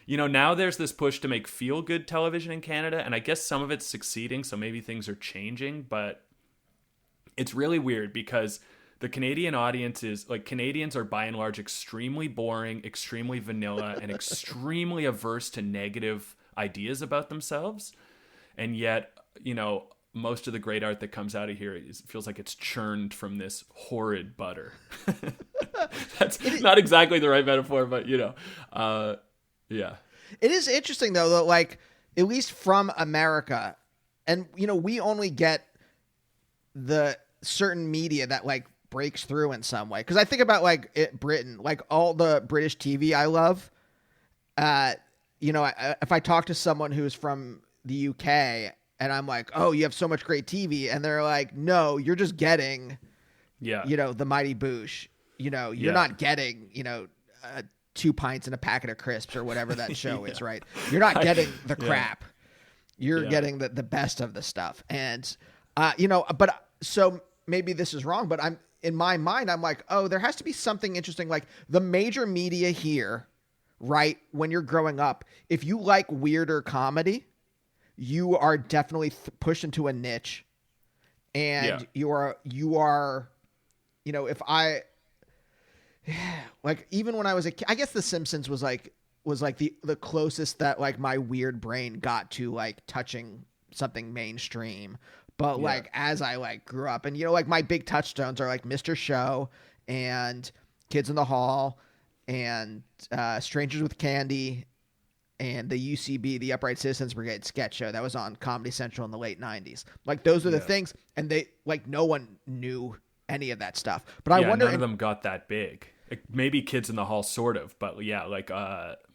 now there's this push to make feel-good television in Canada, and I guess some of it's succeeding, so maybe things are changing, but it's really weird because the Canadian audience is, like, Canadians are by and large extremely boring, extremely vanilla, and extremely averse to negative ideas about themselves, and yet, most of the great art that comes out of here feels like it's churned from this horrid butter. That's not exactly the right metaphor, but, yeah. It is interesting though, that like, at least from America, and we only get the certain media that like breaks through in some way. Cause I think about like Britain, like all the British TV I love, if I talk to someone who's from the UK and I'm like, oh, you have so much great TV. And they're like, no, you're just getting, the Mighty Boosh, you're not getting, 2 pints and a packet of crisps or whatever that show is, right? You're not getting the crap. You're getting the best of the stuff. And, but so maybe this is wrong, but in my mind, I'm like, oh, there has to be something interesting. Like the major media here, right? When you're growing up, if you like weirder comedy, you are definitely pushed into a niche, and you are, if I, like, even when I was a kid, I guess The Simpsons was like the closest that like my weird brain got to like touching something mainstream. But like, as I like grew up, and like my big touchstones are like Mr. Show and Kids in the Hall and Strangers with Candy and the UCB, the Upright Citizens Brigade sketch show that was on Comedy Central in the late 90s. Like those are the things, and they like no one knew any of that stuff. But I wonder, none of them got that big. Maybe Kids in the Hall sort of, but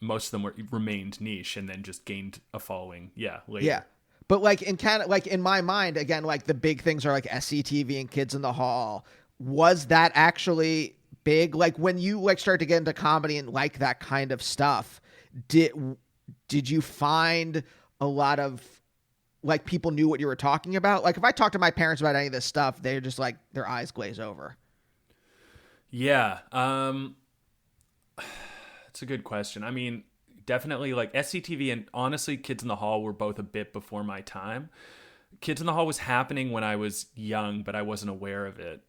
most of them remained niche and then just gained a following later. Yeah. But like in Canada, like in my mind, again, like the big things are like SCTV and Kids in the Hall. Was that actually big? Like when you like start to get into comedy and like that kind of stuff, did you find a lot of like people knew what you were talking about? Like if I talk to my parents about any of this stuff, they're just like their eyes glaze over. Yeah. It's a good question. I mean, definitely like SCTV and honestly Kids in the Hall were both a bit before my time. Kids in the Hall was happening when I was young, but I wasn't aware of it.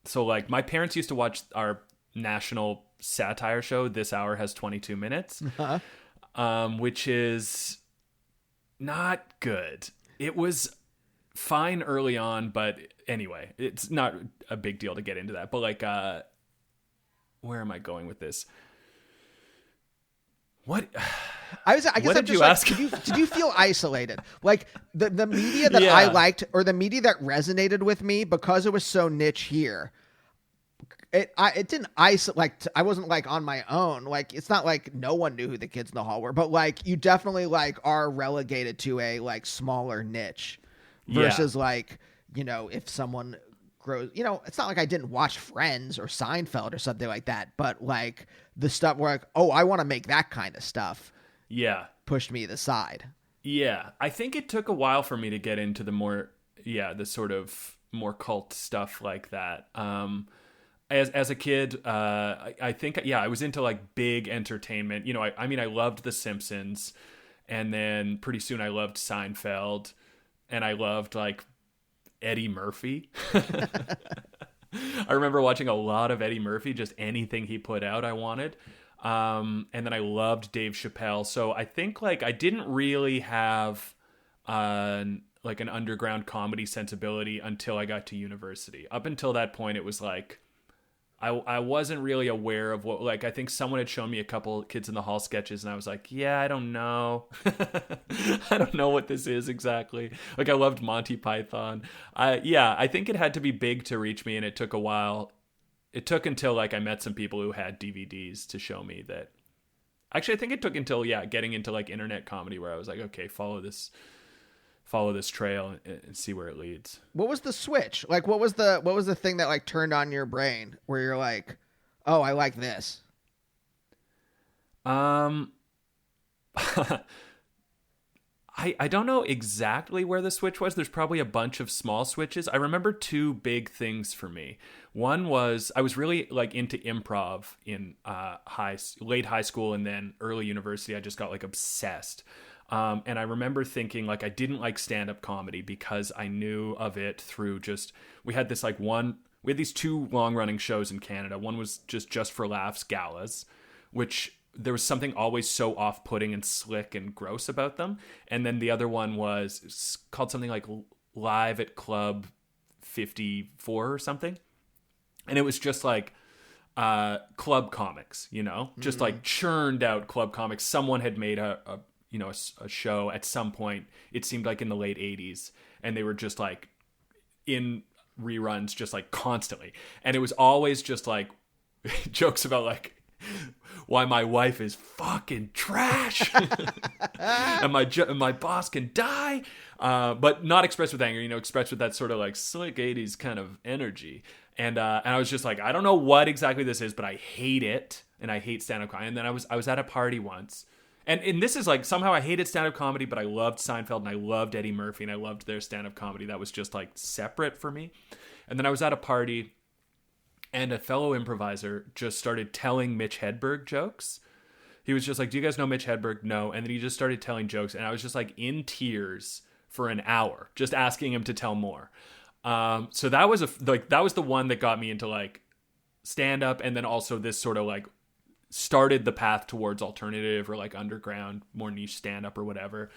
So like my parents used to watch our national satire show, This Hour Has 22 Minutes, which is not good. It was fine early on, but anyway, it's not a big deal to get into that. But like, where am I going with this? What? I guess what I'm did just you like, ask? did you feel isolated? Like the media that I liked, or the media that resonated with me because it was so niche here, it didn't isolate. Like I wasn't like on my own. Like it's not like no one knew who the Kids in the Hall were, but like you definitely like are relegated to a like smaller niche versus like, if someone grows, it's not like I didn't watch Friends or Seinfeld or something like that, but like the stuff where like, oh, I want to make that kind of stuff. Yeah. Pushed me to the side. Yeah. I think it took a while for me to get into the sort of more cult stuff like that. As a kid, I think, I was into like big entertainment. I mean, I loved The Simpsons, and then pretty soon I loved Seinfeld, and I loved like Eddie Murphy. I remember watching a lot of Eddie Murphy, just anything he put out I wanted. And then I loved Dave Chappelle. So I think like I didn't really have like an underground comedy sensibility until I got to university. Up until that point, it was like I wasn't really aware of what, like, I think someone had shown me a couple Kids in the Hall sketches and I was like, yeah, I don't know. I don't know what this is exactly. Like, I loved Monty Python. I think it had to be big to reach me, and it took a while. It took until, like, I met some people who had DVDs to show me that. Actually, I think it took until, getting into, like, internet comedy where I was like, okay, follow this trail and see where it leads. What was the switch? Like, what was the thing that, like, turned on your brain where you're like, oh, I like this? I don't know exactly where the switch was. There's probably a bunch of small switches. I remember two big things for me. One was I was really, like, into improv in late high school, and then early university. I just got, like, obsessed. And I remember thinking, like, I didn't like stand-up comedy because I knew of it through we had these two long-running shows in Canada. One was just for laughs galas, which there was something always so off-putting and slick and gross about them. And then the other one was called something like Live at Club 54 or something. And it was just like club comics, just like churned out club comics. Someone had made a show at some point, it seemed like in the late 80s, and they were just like in reruns just like constantly. And it was always just like jokes about like why my wife is fucking trash and my boss can die, but not expressed with anger, expressed with that sort of like slick 80s kind of energy. And I was just like, I don't know what exactly this is, but I hate it, and I hate stand-up comedy. And then I was at a party once, and this is like, somehow I hated stand-up comedy, but I loved Seinfeld, and I loved Eddie Murphy, and I loved their stand-up comedy. That was just like separate for me. And then I was at a party, and a fellow improviser just started telling Mitch Hedberg jokes. He was just like, do you guys know Mitch Hedberg? No. And then he just started telling jokes, and I was just like in tears for an hour, just asking him to tell more. So that was that was the one that got me into like stand-up, and then also this sort of like started the path towards alternative or like underground, more niche stand-up or whatever.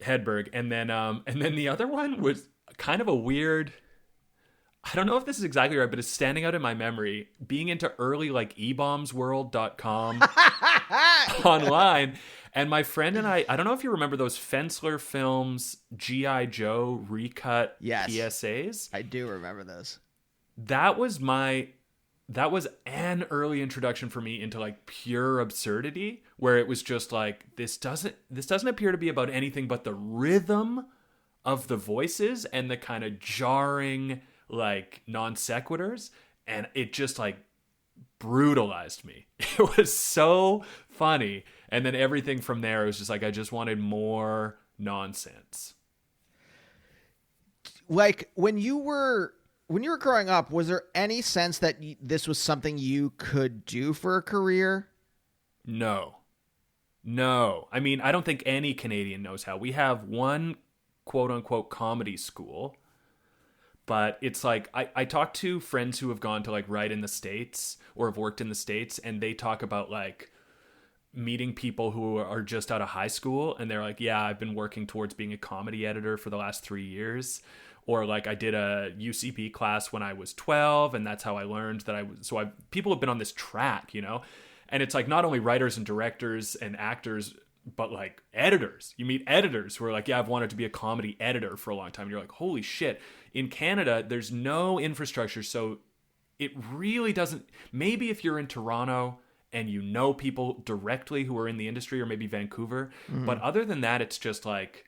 Hedberg. And then the other one was kind of a weird, I don't know if this is exactly right, but it's standing out in my memory, being into early like ebombsworld.com online. And my friend and I don't know if you remember those Fensler Films G.I. Joe recut PSAs. I do remember those. That was an early introduction for me into like pure absurdity, where it was just like, this doesn't appear to be about anything but the rhythm of the voices and the kind of jarring like non sequiturs, and it just like brutalized me. It was so funny. And then everything from there was just like, I just wanted more nonsense. Like, when you were growing up, was there any sense that this was something you could do for a career? No. I mean, I don't think any Canadian knows how. We have one quote unquote comedy school, but it's like, I talk to friends who have gone to like write in the States or have worked in the States, and they talk about like meeting people who are just out of high school, and they're like, yeah, I've been working towards being a comedy editor for the last 3 years. Or like, I did a UCP class when I was 12, and that's how I learned that people have been on this track, And it's like, not only writers and directors and actors, but like editors. You meet editors who are like, yeah, I've wanted to be a comedy editor for a long time. And you're like, holy shit. In Canada, there's no infrastructure, so it really doesn't. Maybe if you're in Toronto and you know people directly who are in the industry, or maybe Vancouver, but other than that, it's just like,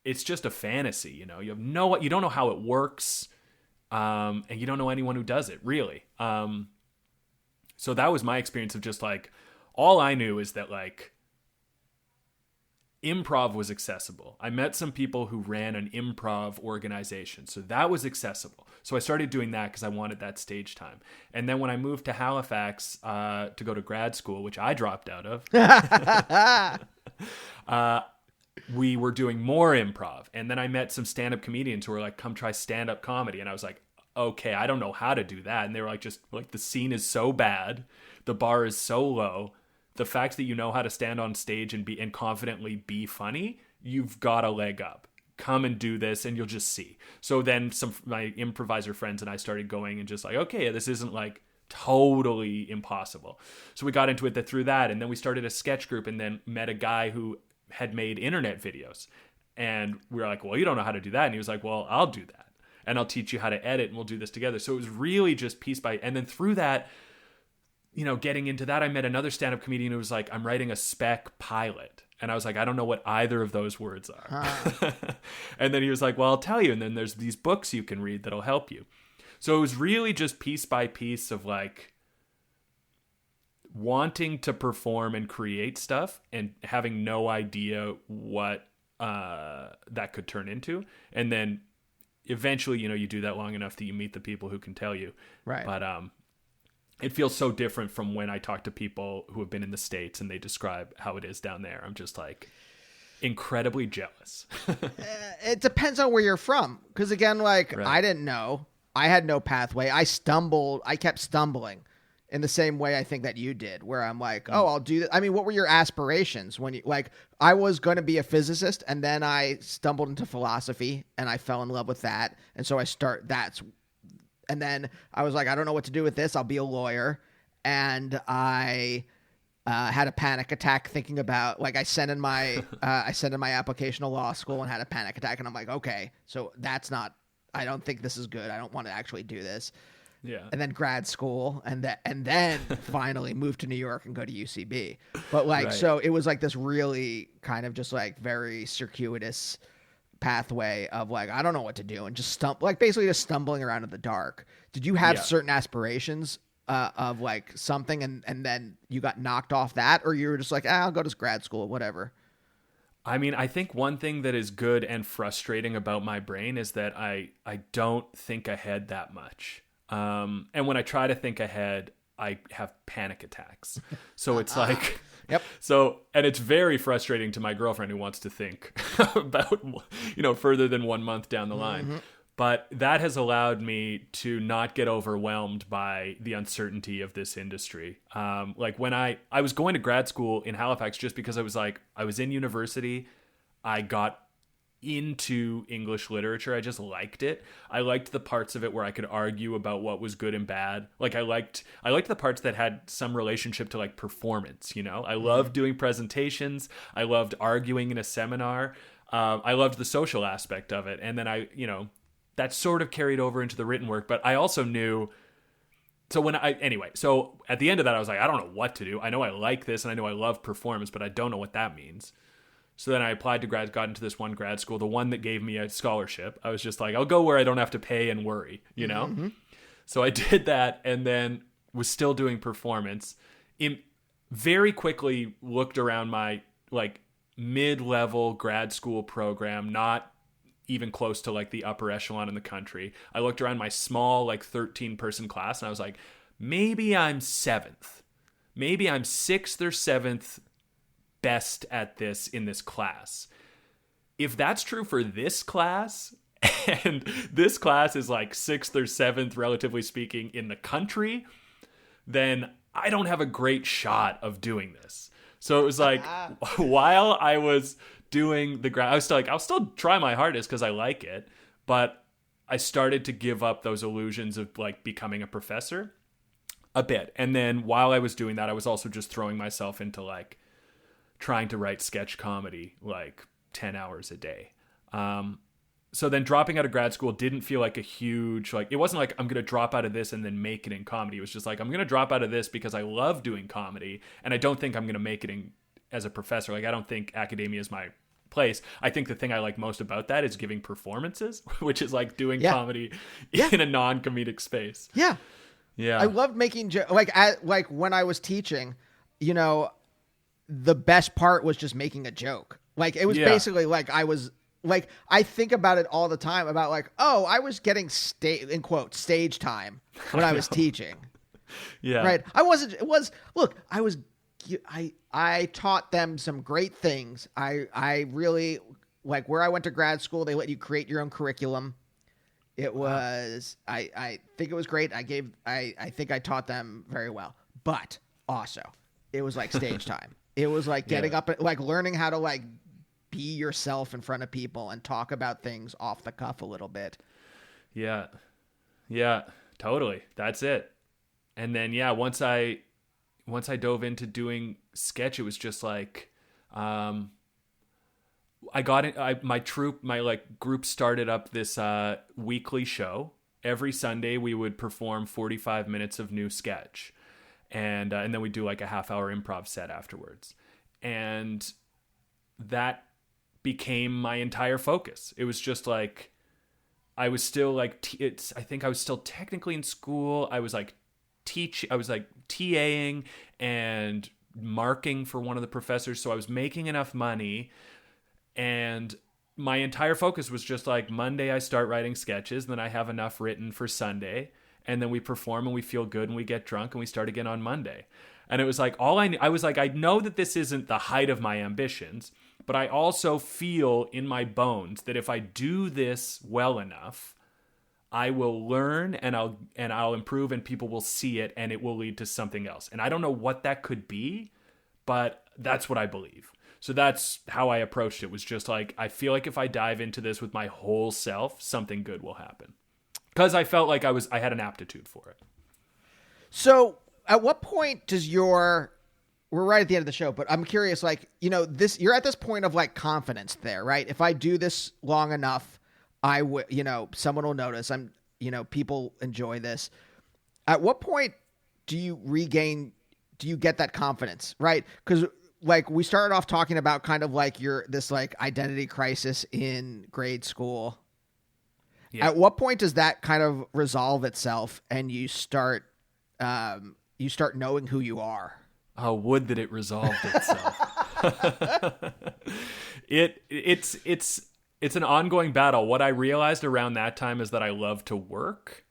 it's just a fantasy, you don't know how it works, and you don't know anyone who does it, really. So that was my experience of just like, all I knew is that like improv was accessible. I met some people who ran an improv organization, so that was accessible. So I started doing that because I wanted that stage time. And then when I moved to Halifax to go to grad school, which I dropped out of, we were doing more improv. And then I met some stand-up comedians who were like, come try stand-up comedy. And I was like, okay, I don't know how to do that. And they were like, just like, the scene is so bad, the bar is so low, the fact that you know how to stand on stage and confidently be funny, you've got a leg up. come and do this and you'll just see. So then my improviser friends and I started going and just like, okay, this isn't like totally impossible. So we got into it through that. And then we started a sketch group and then met a guy who had made internet videos. And we were like, well, you don't know how to do that. And he was like, well, I'll do that. And I'll teach you how to edit and we'll do this together. So it was really just piece by, and then through that, you know, getting into that, I met another stand-up comedian who was like, I'm writing a spec pilot. And I was like, I don't know what either of those words are. And then he was like, well, I'll tell you. And then there's these books you can read that'll help you. So it was really just piece by piece of like wanting to perform and create stuff and having no idea what that could turn into. And then eventually, you know, you do that long enough that you meet the people who can tell you. Right. But it feels so different from when I talk to people who have been in the States and they describe how it is down there. I'm just like incredibly jealous. It depends on where you're from. Because again, like Right. I didn't know. I had no pathway. I kept stumbling in the same way I think that you did, where I'm like, oh, I'll do that. I mean, what were your aspirations when you, like, I was going to be a physicist and then I stumbled into philosophy and I fell in love with that. And so and then I was like, I don't know what to do with this. I'll be a lawyer. And I had a panic attack thinking about, like, I sent in my application to law school and had a panic attack. And I'm like, okay, so I don't think this is good. I don't want to actually do this. Yeah. And then grad school and then finally moved to New York and go to UCB. But like, Right. So it was like this really kind of just like very circuitous pathway of like, I don't know what to do and just basically just stumbling around in the dark. Did you have certain aspirations of like something and then you got knocked off that, or you were just like, I'll go to grad school, whatever? I mean, I think one thing that is good and frustrating about my brain is that I don't think ahead that much. And when I try to think ahead, I have panic attacks. So it's like, Yep. So, and it's very frustrating to my girlfriend who wants to think about, you know, further than 1 month down the line. Mm-hmm. But that has allowed me to not get overwhelmed by the uncertainty of this industry. Like when I was going to grad school in Halifax just because I was like, I was in university. I got into English literature. I just liked it. I liked the parts of it where I could argue about what was good and bad. Like I liked the parts that had some relationship to like performance, you know? I loved doing presentations. I loved arguing in a seminar. I loved the social aspect of it. And then that sort of carried over into the written work, but I also knew. So so at the end of that, I was like, I don't know what to do. I know I like this and I know I love performance, but I don't know what that means. So then I applied to got into this one grad school, the one that gave me a scholarship. I was just like, I'll go where I don't have to pay and worry, you know? Mm-hmm. So I did that and then was still doing performance. Very quickly looked around my like mid-level grad school program, not even close to like the upper echelon in the country. I looked around my small like 13-person class and I was like, maybe I'm 7th. Maybe I'm 6th or 7th best at this in this class. If that's true for this class, and this class is like 6th or 7th, relatively speaking, in the country, then I don't have a great shot of doing this. So it was like, while I was doing the grad, I was still like, I'll still try my hardest because I like it, but I started to give up those illusions of like becoming a professor a bit. And then while I was doing that, I was also just throwing myself into like trying to write sketch comedy like 10 hours a day. So then dropping out of grad school didn't feel like a huge, like, it wasn't like I'm going to drop out of this and then make it in comedy. It was just like, I'm going to drop out of this because I love doing comedy and I don't think I'm going to make it as a professor. Like, I don't think academia is my place. I think the thing I like most about that is giving performances, which is like doing comedy in a non-comedic space. Yeah. Yeah. I loved making like when I was teaching, you know, the best part was just making a joke. Like it was basically like I think about it all the time about like, oh, I was getting in quote stage time when I was teaching. Yeah. Right. I taught them some great things. I really like where I went to grad school. They let you create your own curriculum. It was, I think it was great. I think I taught them very well, but also it was like stage time. It was like getting up, like learning how to like be yourself in front of people and talk about things off the cuff a little bit. Yeah. Yeah, totally. That's it. And then, yeah, once I dove into doing sketch, it was just like, I got it. My group started up this weekly show. Every Sunday we would perform 45 minutes of new sketch, and then we do like a half-hour improv set afterwards. And that became my entire focus. It was just like, I was still like, I think I was still technically in school. I was like I was like TAing and marking for one of the professors. So I was making enough money, and my entire focus was just like, Monday I start writing sketches, and then I have enough written for Sunday, and then we perform and we feel good and we get drunk and we start again on Monday. And it was like, I was like, I know that this isn't the height of my ambitions, but I also feel in my bones that if I do this well enough, I will learn and I'll improve, and people will see it, and it will lead to something else. And I don't know what that could be, but that's what I believe. So that's how I approached it, was just like, I feel like if I dive into this with my whole self, something good will happen. Because I felt like I had an aptitude for it. So at what point does we're right at the end of the show, but I'm curious, like, you're at this point of like confidence there, right? If I do this long enough, someone will notice. People enjoy this. At what point do you get that confidence, right? Because like we started off talking about kind of like this like identity crisis in grade school. Yeah. At what point does that kind of resolve itself and you start knowing who you are? Oh, would that it resolved itself. It's an ongoing battle. What I realized around that time is that I love to work.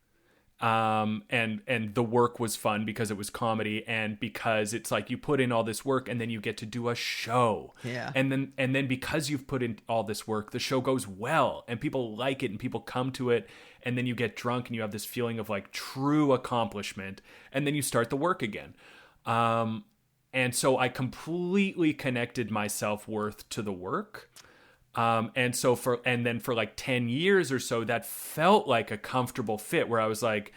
And the work was fun because it was comedy, and because it's like you put in all this work and then you get to do a show. Yeah. And then because you've put in all this work, the show goes well and people like it and people come to it, and then you get drunk and you have this feeling of like true accomplishment, and then you start the work again. And so I completely connected my self-worth to the work. And then for like 10 years or so, that felt like a comfortable fit where I was like,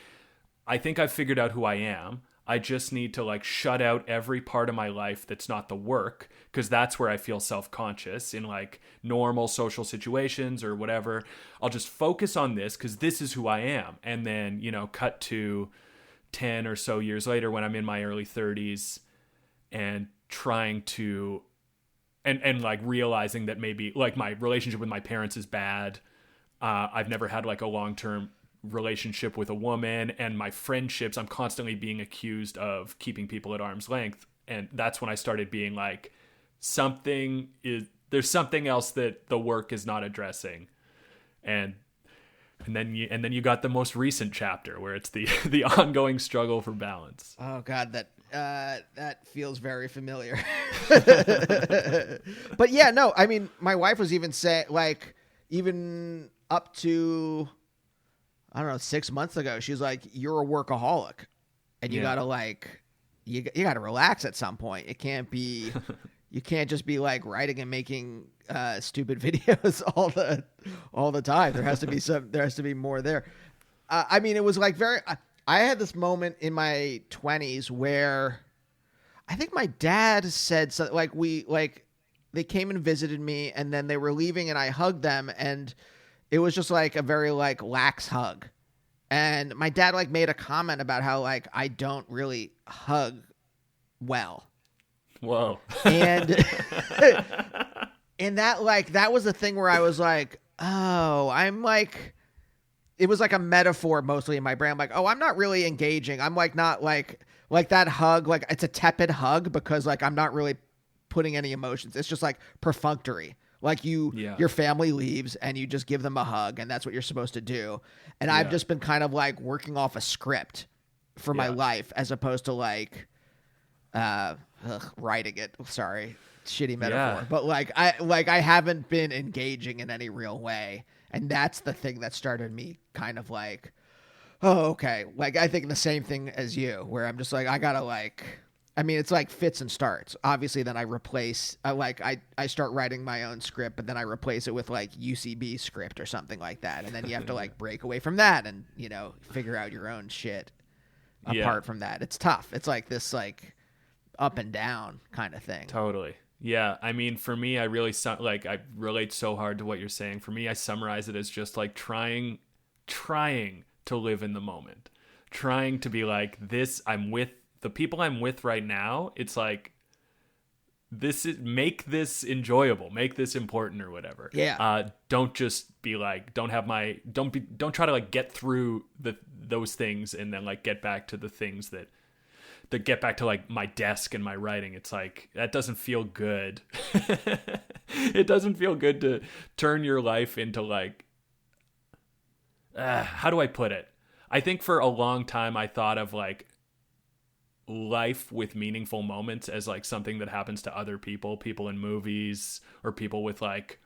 I think I've figured out who I am. I just need to like shut out every part of my life that's not the work, because that's where I feel self-conscious in like normal social situations or whatever. I'll just focus on this because this is who I am. And then, cut to 10 or so years later when I'm in my early 30s and trying to and like realizing that maybe like my relationship with my parents is bad. I've never had like a long-term relationship with a woman, and my friendships, I'm constantly being accused of keeping people at arm's length. And that's when I started being like, there's something else that the work is not addressing. And then you got the most recent chapter where it's the ongoing struggle for balance. Oh God, that feels very familiar. But yeah, no, I mean, my wife was even saying, like, even up to, I don't know, 6 months ago, she was like, you're a workaholic and you gotta like, you gotta relax at some point. It can't be, you can't just be like writing and making stupid videos all the time. There has to be more there. I mean, it was like I had this moment in my 20s where I think my dad said something like they came and visited me, and then they were leaving and I hugged them, and it was just like a very like lax hug. And my dad like made a comment about how like I don't really hug well. Whoa. And and that was the thing where I was like, oh, I'm like, it was like a metaphor mostly in my brain. I'm like, oh, I'm not really engaging. I'm like not like that hug, like it's a tepid hug because like I'm not really putting any emotions. It's just like perfunctory. Like your family leaves and you just give them a hug, and that's what you're supposed to do. And I've just been kind of like working off a script for my life as opposed to like writing it. Sorry, shitty metaphor. But I haven't been engaging in any real way. And that's the thing that started me kind of like, oh, okay. Like, I think the same thing as you, where I'm just like, I gotta like I mean, it's like fits and starts. Obviously, then I start writing my own script, but then I replace it with like UCB script or something like that. And then you have to like break away from that and, figure out your own shit apart from that. It's tough. It's like this like up and down kind of thing. Totally. Yeah. I mean, for me, I relate so hard to what you're saying. For me, I summarize it as just like trying to live in the moment, trying to be like this. I'm with the people I'm with right now. It's like, make this enjoyable, make this important or whatever. Yeah. Don't just be like, don't try to like get through those things and then like get back to the things that get back to like my desk and my writing. It's like, that doesn't feel good. It doesn't feel good to turn your life into like, how do I put it? I think for a long time I thought of like life with meaningful moments as like something that happens to other people in movies, or people with like,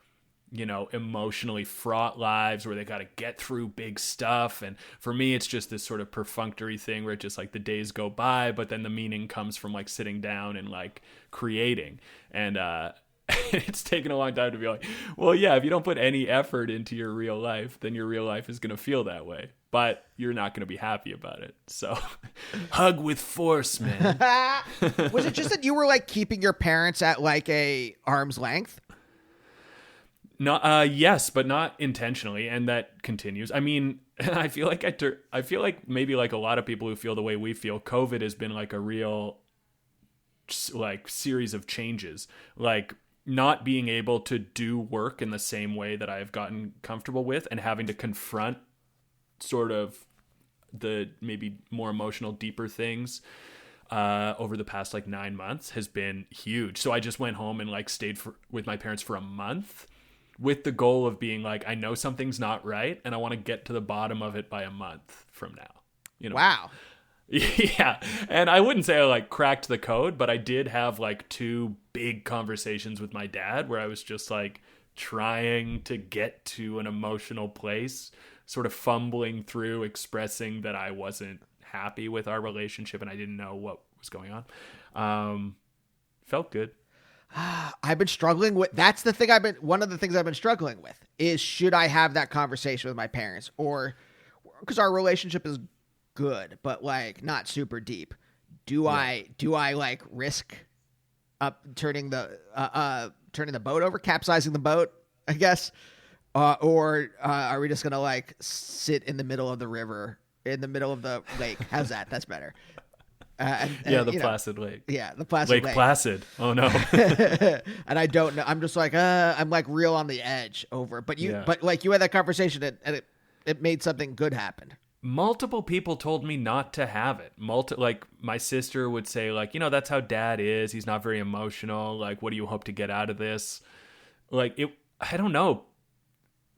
emotionally fraught lives where they got to get through big stuff. And for me, it's just this sort of perfunctory thing where it just like the days go by, but then the meaning comes from like sitting down and like creating. And it's taken a long time to be like, well, yeah, if you don't put any effort into your real life, then your real life is going to feel that way, but you're not going to be happy about it. So hug with force, man. Was it just that you were like keeping your parents at like a arm's length? No, yes, but not intentionally, and that continues. I mean, I feel like I feel like maybe like a lot of people who feel the way we feel, COVID has been like a real like series of changes, like not being able to do work in the same way that I've gotten comfortable with, and having to confront sort of the maybe more emotional, deeper things over the past like 9 months has been huge. So I just went home and like stayed with my parents for a month, with the goal of being like, I know something's not right, and I want to get to the bottom of it by a month from now. Wow. Yeah. And I wouldn't say I like cracked the code, but I did have like 2 big conversations with my dad where I was just like trying to get to an emotional place, sort of fumbling through expressing that I wasn't happy with our relationship and I didn't know what was going on. Felt good. I've been struggling with, one of the things I've been struggling with is, should I have that conversation with my parents, or because our relationship is good, but like not super deep. Do I like risk turning the boat over, capsizing the boat, I guess? Or are we just going to like sit in the middle of the river, in the middle of the lake? How's that? That's better. The Placid Lake. Yeah, the Placid Lake. Placid. Oh no. And I don't know. I'm just like, I'm like real on the edge over. But you had that conversation and it made something good happen. Multiple people told me not to have it. Like my sister would say like, that's how dad is. He's not very emotional. Like, what do you hope to get out of this? Like I don't know.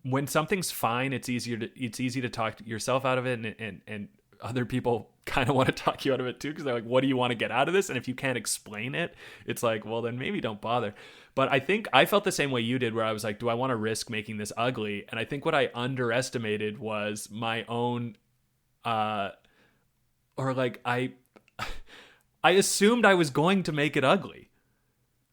When something's fine, it's easy to talk yourself out of it, and other people kind of want to talk you out of it too, because they're like, what do you want to get out of this? And if you can't explain it, it's like, well, then maybe don't bother. But I think I felt the same way you did, where I was like, do I want to risk making this ugly? And I think what I underestimated was my own I assumed I was going to make it ugly.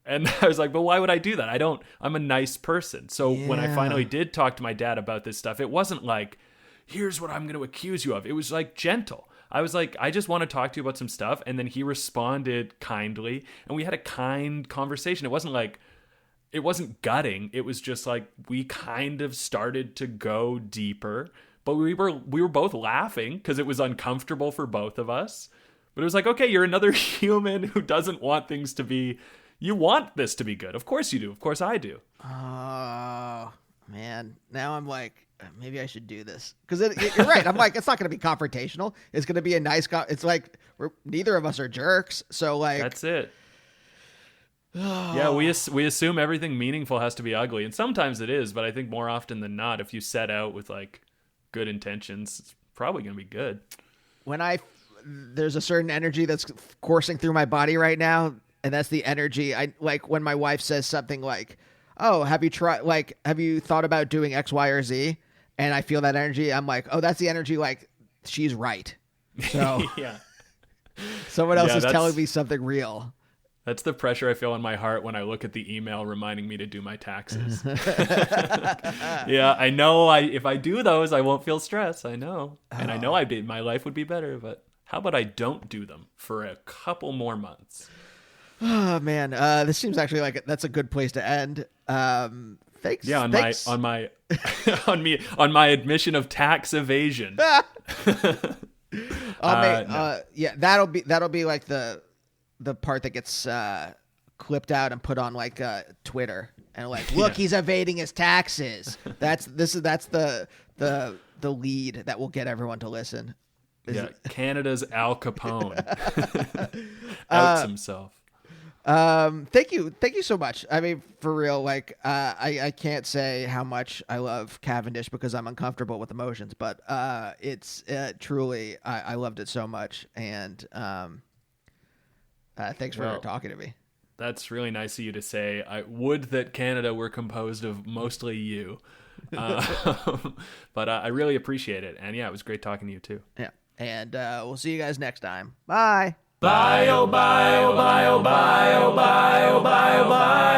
And I was like, but why would I do that? I'm a nice person. So when I finally did talk to my dad about this stuff, it wasn't like, here's what I'm going to accuse you of. It was like gentle. I was like, I just want to talk to you about some stuff. And then he responded kindly, and we had a kind conversation. It wasn't gutting. It was just like, we kind of started to go deeper, but we were both laughing because it was uncomfortable for both of us. But it was like, okay, you're another human who doesn't want things to be, you want this to be good. Of course you do. Of course I do. Oh, man. Now I'm like, maybe I should do this. Because you're right. I'm like, it's not going to be confrontational. It's going to be a nice, it's like, neither of us are jerks. So like. That's it. Yeah, we assume everything meaningful has to be ugly. And sometimes it is. But I think more often than not, if you set out with like good intentions, it's probably going to be good. There's a certain energy that's coursing through my body right now. And that's the energy. I like when my wife says something like, oh, have you thought about doing X, Y, or Z? And I feel that energy. I'm like, oh, that's the energy. Like, she's right. So yeah. Someone else Yeah, is that's- telling me something real. That's the pressure I feel in my heart when I look at the email reminding me to do my taxes. Yeah, I know if I do those, I won't feel stress. I know. And I know my life would be better, but how about I don't do them for a couple more months? Oh man, this seems actually like that's a good place to end. Thanks. Yeah, thanks. on my admission of tax evasion. Yeah, that'll be like the part that gets clipped out and put on like Twitter and like, look, he's evading his taxes. That's the lead that will get everyone to listen. Yeah, Canada's Al Capone outs himself. Thank you so much. I mean, for real, like I can't say how much I love Cavendish because I'm uncomfortable with emotions, but it's truly I loved it so much, and thanks for talking to me. That's really nice of you to say. I would that Canada were composed of mostly you, but I really appreciate it, and yeah, it was great talking to you too. Yeah, and we'll see you guys next time. Bye. Bye, oh bye, oh bye, oh bye, oh bye, oh bye, oh bye.